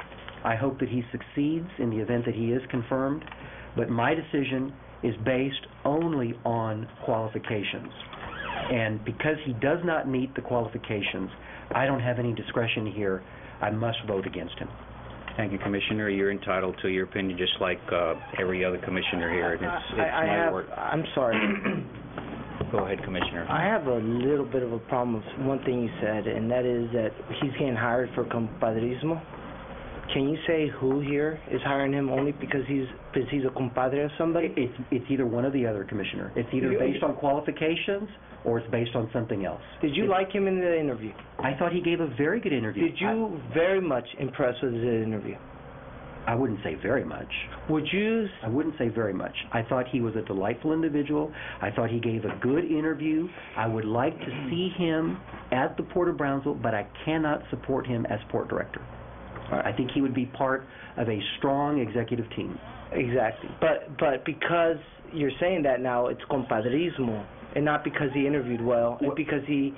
Speaker 14: I hope that he succeeds in the event that he is confirmed. But my decision is based only on qualifications. And because he does not meet the qualifications, I don't have any discretion here. I must vote against him.
Speaker 1: Thank you, Commissioner. You're entitled to your opinion just like every other commissioner here. And it's my word.
Speaker 11: I'm sorry.
Speaker 1: Go ahead, Commissioner.
Speaker 11: I have a little bit of a problem with one thing you said, and that is that he's getting hired for compadrismo. Can you say who here is hiring him only because he's a compadre of somebody?
Speaker 14: It's either one or the other, Commissioner. It's either based on qualifications or it's based on something else.
Speaker 11: Did you like him in the interview?
Speaker 14: I thought he gave a very good interview.
Speaker 11: Did you very much impressed with the interview?
Speaker 14: I wouldn't say very much.
Speaker 11: Would you?
Speaker 14: I wouldn't say very much. I thought he was a delightful individual. I thought he gave a good interview. I would like to see him at the Port of Brownsville, but I cannot support him as port director. I think he would be part of a strong executive team.
Speaker 11: Exactly. But because you're saying that now, it's compadrismo, and not because he interviewed well, and because he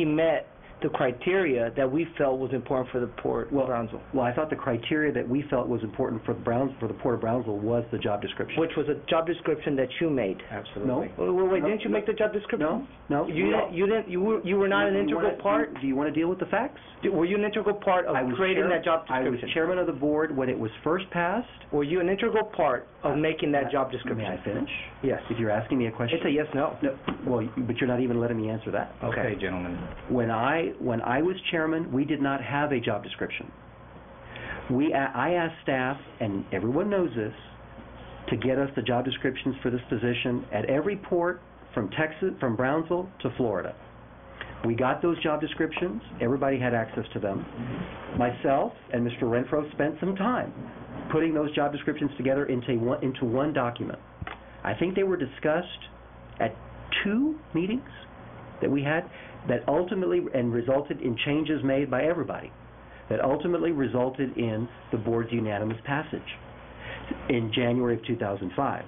Speaker 11: met the criteria that we felt was important for the Port of Brownsville.
Speaker 14: Well, I thought the criteria that we felt was important for the Port of Brownsville was the job description.
Speaker 11: Which was a job description that you made.
Speaker 14: Absolutely.
Speaker 11: No. Wait, didn't you make the job description?
Speaker 14: No.
Speaker 11: You were not an integral part?
Speaker 14: Do you want to deal with the facts?
Speaker 11: Were you an integral part of creating that job description?
Speaker 14: I was chairman of the board when it was first passed.
Speaker 11: Were you an integral part of making that job description?
Speaker 14: May I finish?
Speaker 11: Yes.
Speaker 14: If you're asking me a question.
Speaker 11: It's a yes, no.
Speaker 14: Well, but you're not even letting me answer that.
Speaker 1: Okay, gentlemen.
Speaker 14: When I was chairman, we did not have a job description. I asked staff, and everyone knows this, to get us the job descriptions for this position at every port from Texas, from Brownsville to Florida. We got those job descriptions. Everybody had access to them. Myself and Mr. Renfro spent some time putting those job descriptions together into one document. I think they were discussed at 2 meetings that we had that ultimately and resulted in changes made by everybody that ultimately resulted in the board's unanimous passage in January of 2005.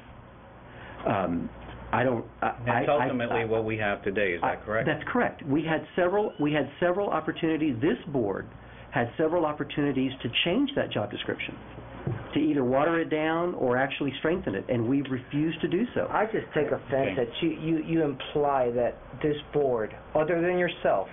Speaker 1: That's ultimately what we have today. Is that correct?
Speaker 14: That's correct. We had several opportunities. This board had several opportunities to change that job description, to either water it down or actually strengthen it, and we refused to do so.
Speaker 11: I just take offense that you imply that this board, other than yourself,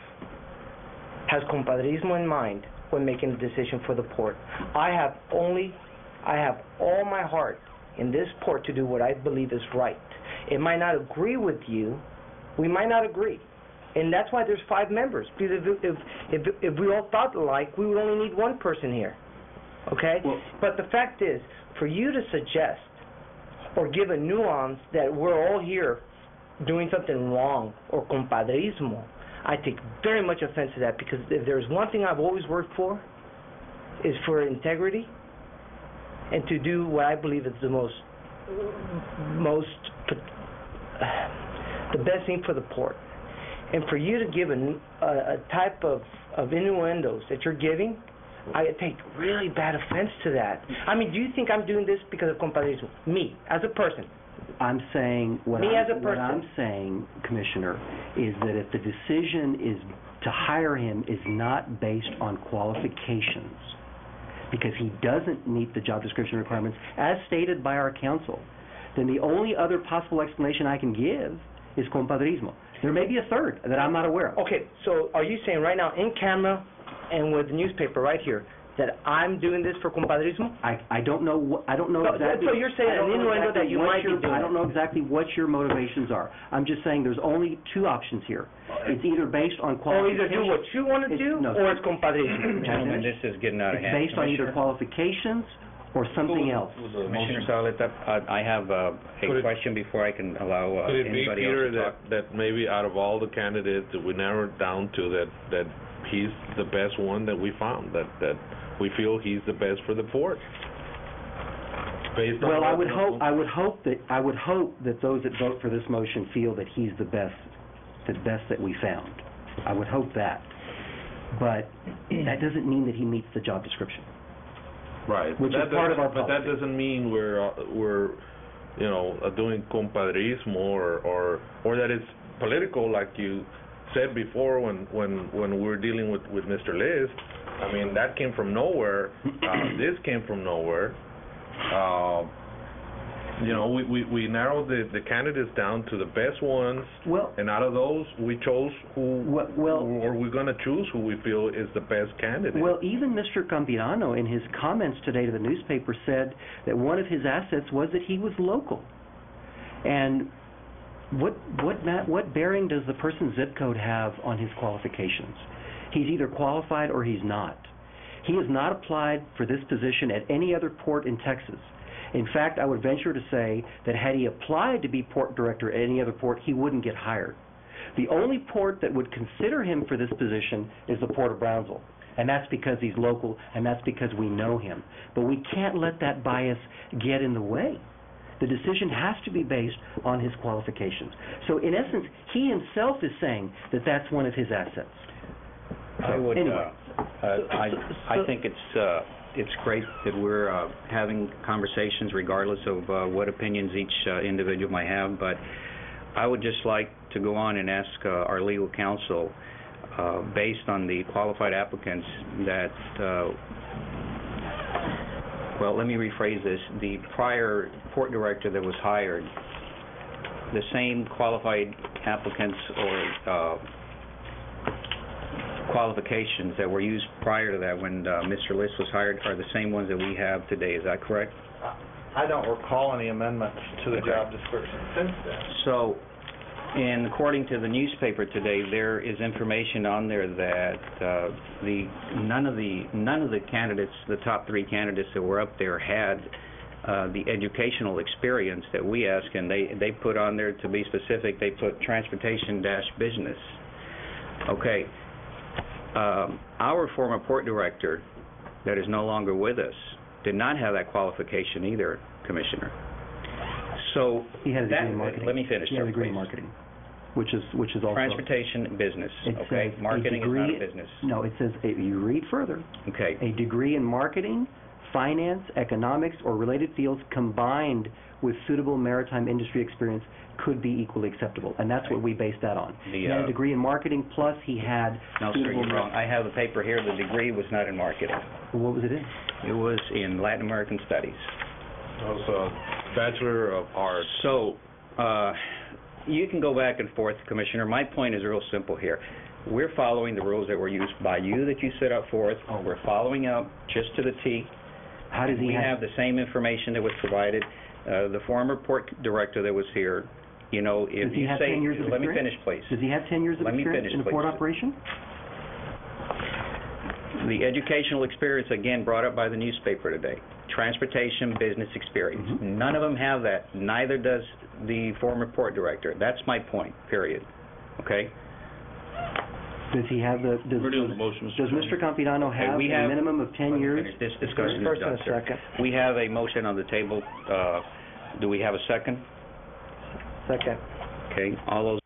Speaker 11: has compadrismo in mind when making a decision for the port. I have all my heart in this port to do what I believe is right. It might not agree with you. We might not agree. And that's why there's 5 members. Because if we all thought alike, we would only need 1 person here. Okay? But the fact is, for you to suggest or give a nuance that we're all here doing something wrong or compadrismo, I take very much offense to that, because if there's one thing I've always worked for, is for integrity and to do what I believe is the best thing for the port. And for you to give a type of innuendos that you're giving, I take really bad offense to that. I mean, do you think I'm doing this because of compadrismo? Me, as a person.
Speaker 14: I'm saying what I'm saying, Commissioner, is that if the decision is to hire him is not based on qualifications, because he doesn't meet the job description requirements as stated by our council, then the only other possible explanation I can give is compadrismo. There may be a third that I'm not aware of.
Speaker 11: Okay, so are you saying right now in camera and with the newspaper right here that I'm doing this for compadrismo?
Speaker 14: I don't know exactly.
Speaker 11: So you're saying an innuendo that you might be doing
Speaker 14: I don't know exactly what your motivations are. I'm just saying there's only two options here. It's either based on
Speaker 11: Or either
Speaker 14: qualifications.
Speaker 11: do what you want to do,
Speaker 14: no.
Speaker 11: or it's compadrismo.
Speaker 1: Gentlemen, this is getting out of hand.
Speaker 14: It's based on either qualifications or something else.
Speaker 1: Commissioner Zabaleta, I have a
Speaker 3: Could it-
Speaker 1: question before I can allow
Speaker 3: Could it be,
Speaker 1: anybody else
Speaker 3: Peter,
Speaker 1: to talk.
Speaker 3: that maybe out of all the candidates, that we narrowed down to that he's the best one that we found, that we feel he's the best for the port? Based on
Speaker 14: Well, I would
Speaker 3: what-
Speaker 14: hope that those that vote for this motion feel that he's the best that we found. I would hope that. But that doesn't mean that he meets the job description.
Speaker 3: Right.
Speaker 14: Which is part of our
Speaker 3: But that
Speaker 14: policy.
Speaker 3: doesn't mean we're doing compadrismo or that it's political, like you said before when we were dealing with Mr. Liz. I mean, that came from nowhere. This came from nowhere. We narrowed the candidates down to the best ones, and out of those, we chose or we're going to choose who we feel is the best candidate.
Speaker 14: Well, even Mr. Campirano, in his comments today to the newspaper, said that one of his assets was that he was local. And what bearing does the person's zip code have on his qualifications? He's either qualified or he's not. He has not applied for this position at any other port in Texas. In fact, I would venture to say that had he applied to be port director at any other port, he wouldn't get hired. The only port that would consider him for this position is the Port of Brownsville, and that's because he's local, and that's because we know him. But we can't let that bias get in the way. The decision has to be based on his qualifications. So in essence, he himself is saying that that's one of his assets.
Speaker 1: I would.
Speaker 14: Anyway.
Speaker 1: I think it's great that we're having conversations regardless of what opinions each individual might have, but I would just like to go on and ask our legal counsel, based on the qualified applicants that, well, let me rephrase this. The prior port director that was hired, the same qualified applicants or qualifications that were used prior to that when Mr. List was hired are the same ones that we have today. Is that correct?
Speaker 10: I don't recall any amendments to the job description since then.
Speaker 1: So, and according to the newspaper today, there is information on there that none of the candidates, the top three candidates that were up there, had the educational experience that we ask, and they put on there, to be specific, they put transportation-business. Okay. Our former port director that is no longer with us did not have that qualification either, Commissioner. So
Speaker 14: he had a degree in marketing.
Speaker 1: Let me finish.
Speaker 14: He had a degree in marketing, which is also
Speaker 1: transportation business. Okay, marketing is not a business.
Speaker 14: No, it says you read further.
Speaker 1: Okay.
Speaker 14: A degree in marketing, finance, economics, or related fields combined with suitable maritime industry experience could be equally acceptable, and that's what we based that on. He had a degree in marketing, plus he had...
Speaker 1: No, sir, you're wrong. I have the paper here. The degree was not in marketing.
Speaker 14: Well, what was it in?
Speaker 1: It was in Latin American Studies.
Speaker 3: It was a Bachelor of Arts.
Speaker 1: So, you can go back and forth, Commissioner. My point is real simple here. We're following the rules that were used by you that you set up forth. We're following up just to the T.
Speaker 14: How does he
Speaker 1: have the same information that was provided. The former port director that was here, if
Speaker 14: does he
Speaker 1: you
Speaker 14: have
Speaker 1: say...
Speaker 14: 10 years of
Speaker 1: let me
Speaker 14: experience?
Speaker 1: finish, please.
Speaker 14: Does he have 10 years of
Speaker 1: Let me
Speaker 14: experience
Speaker 1: finish,
Speaker 14: in a port
Speaker 1: please.
Speaker 14: operation?
Speaker 1: The educational experience, again, brought up by the newspaper today. Transportation business experience.
Speaker 14: Mm-hmm.
Speaker 1: None of them have that. Neither does the former port director. That's my point, period. Okay?
Speaker 14: Does he have the...
Speaker 3: We're doing the motion,
Speaker 14: Does Mr. Campirano have a minimum of 10 years?
Speaker 1: This discussion is
Speaker 11: First
Speaker 1: done,
Speaker 11: and a
Speaker 1: sir.
Speaker 11: second.
Speaker 1: We have a motion on the table. Do we have a second?
Speaker 11: Second.
Speaker 1: Okay. All those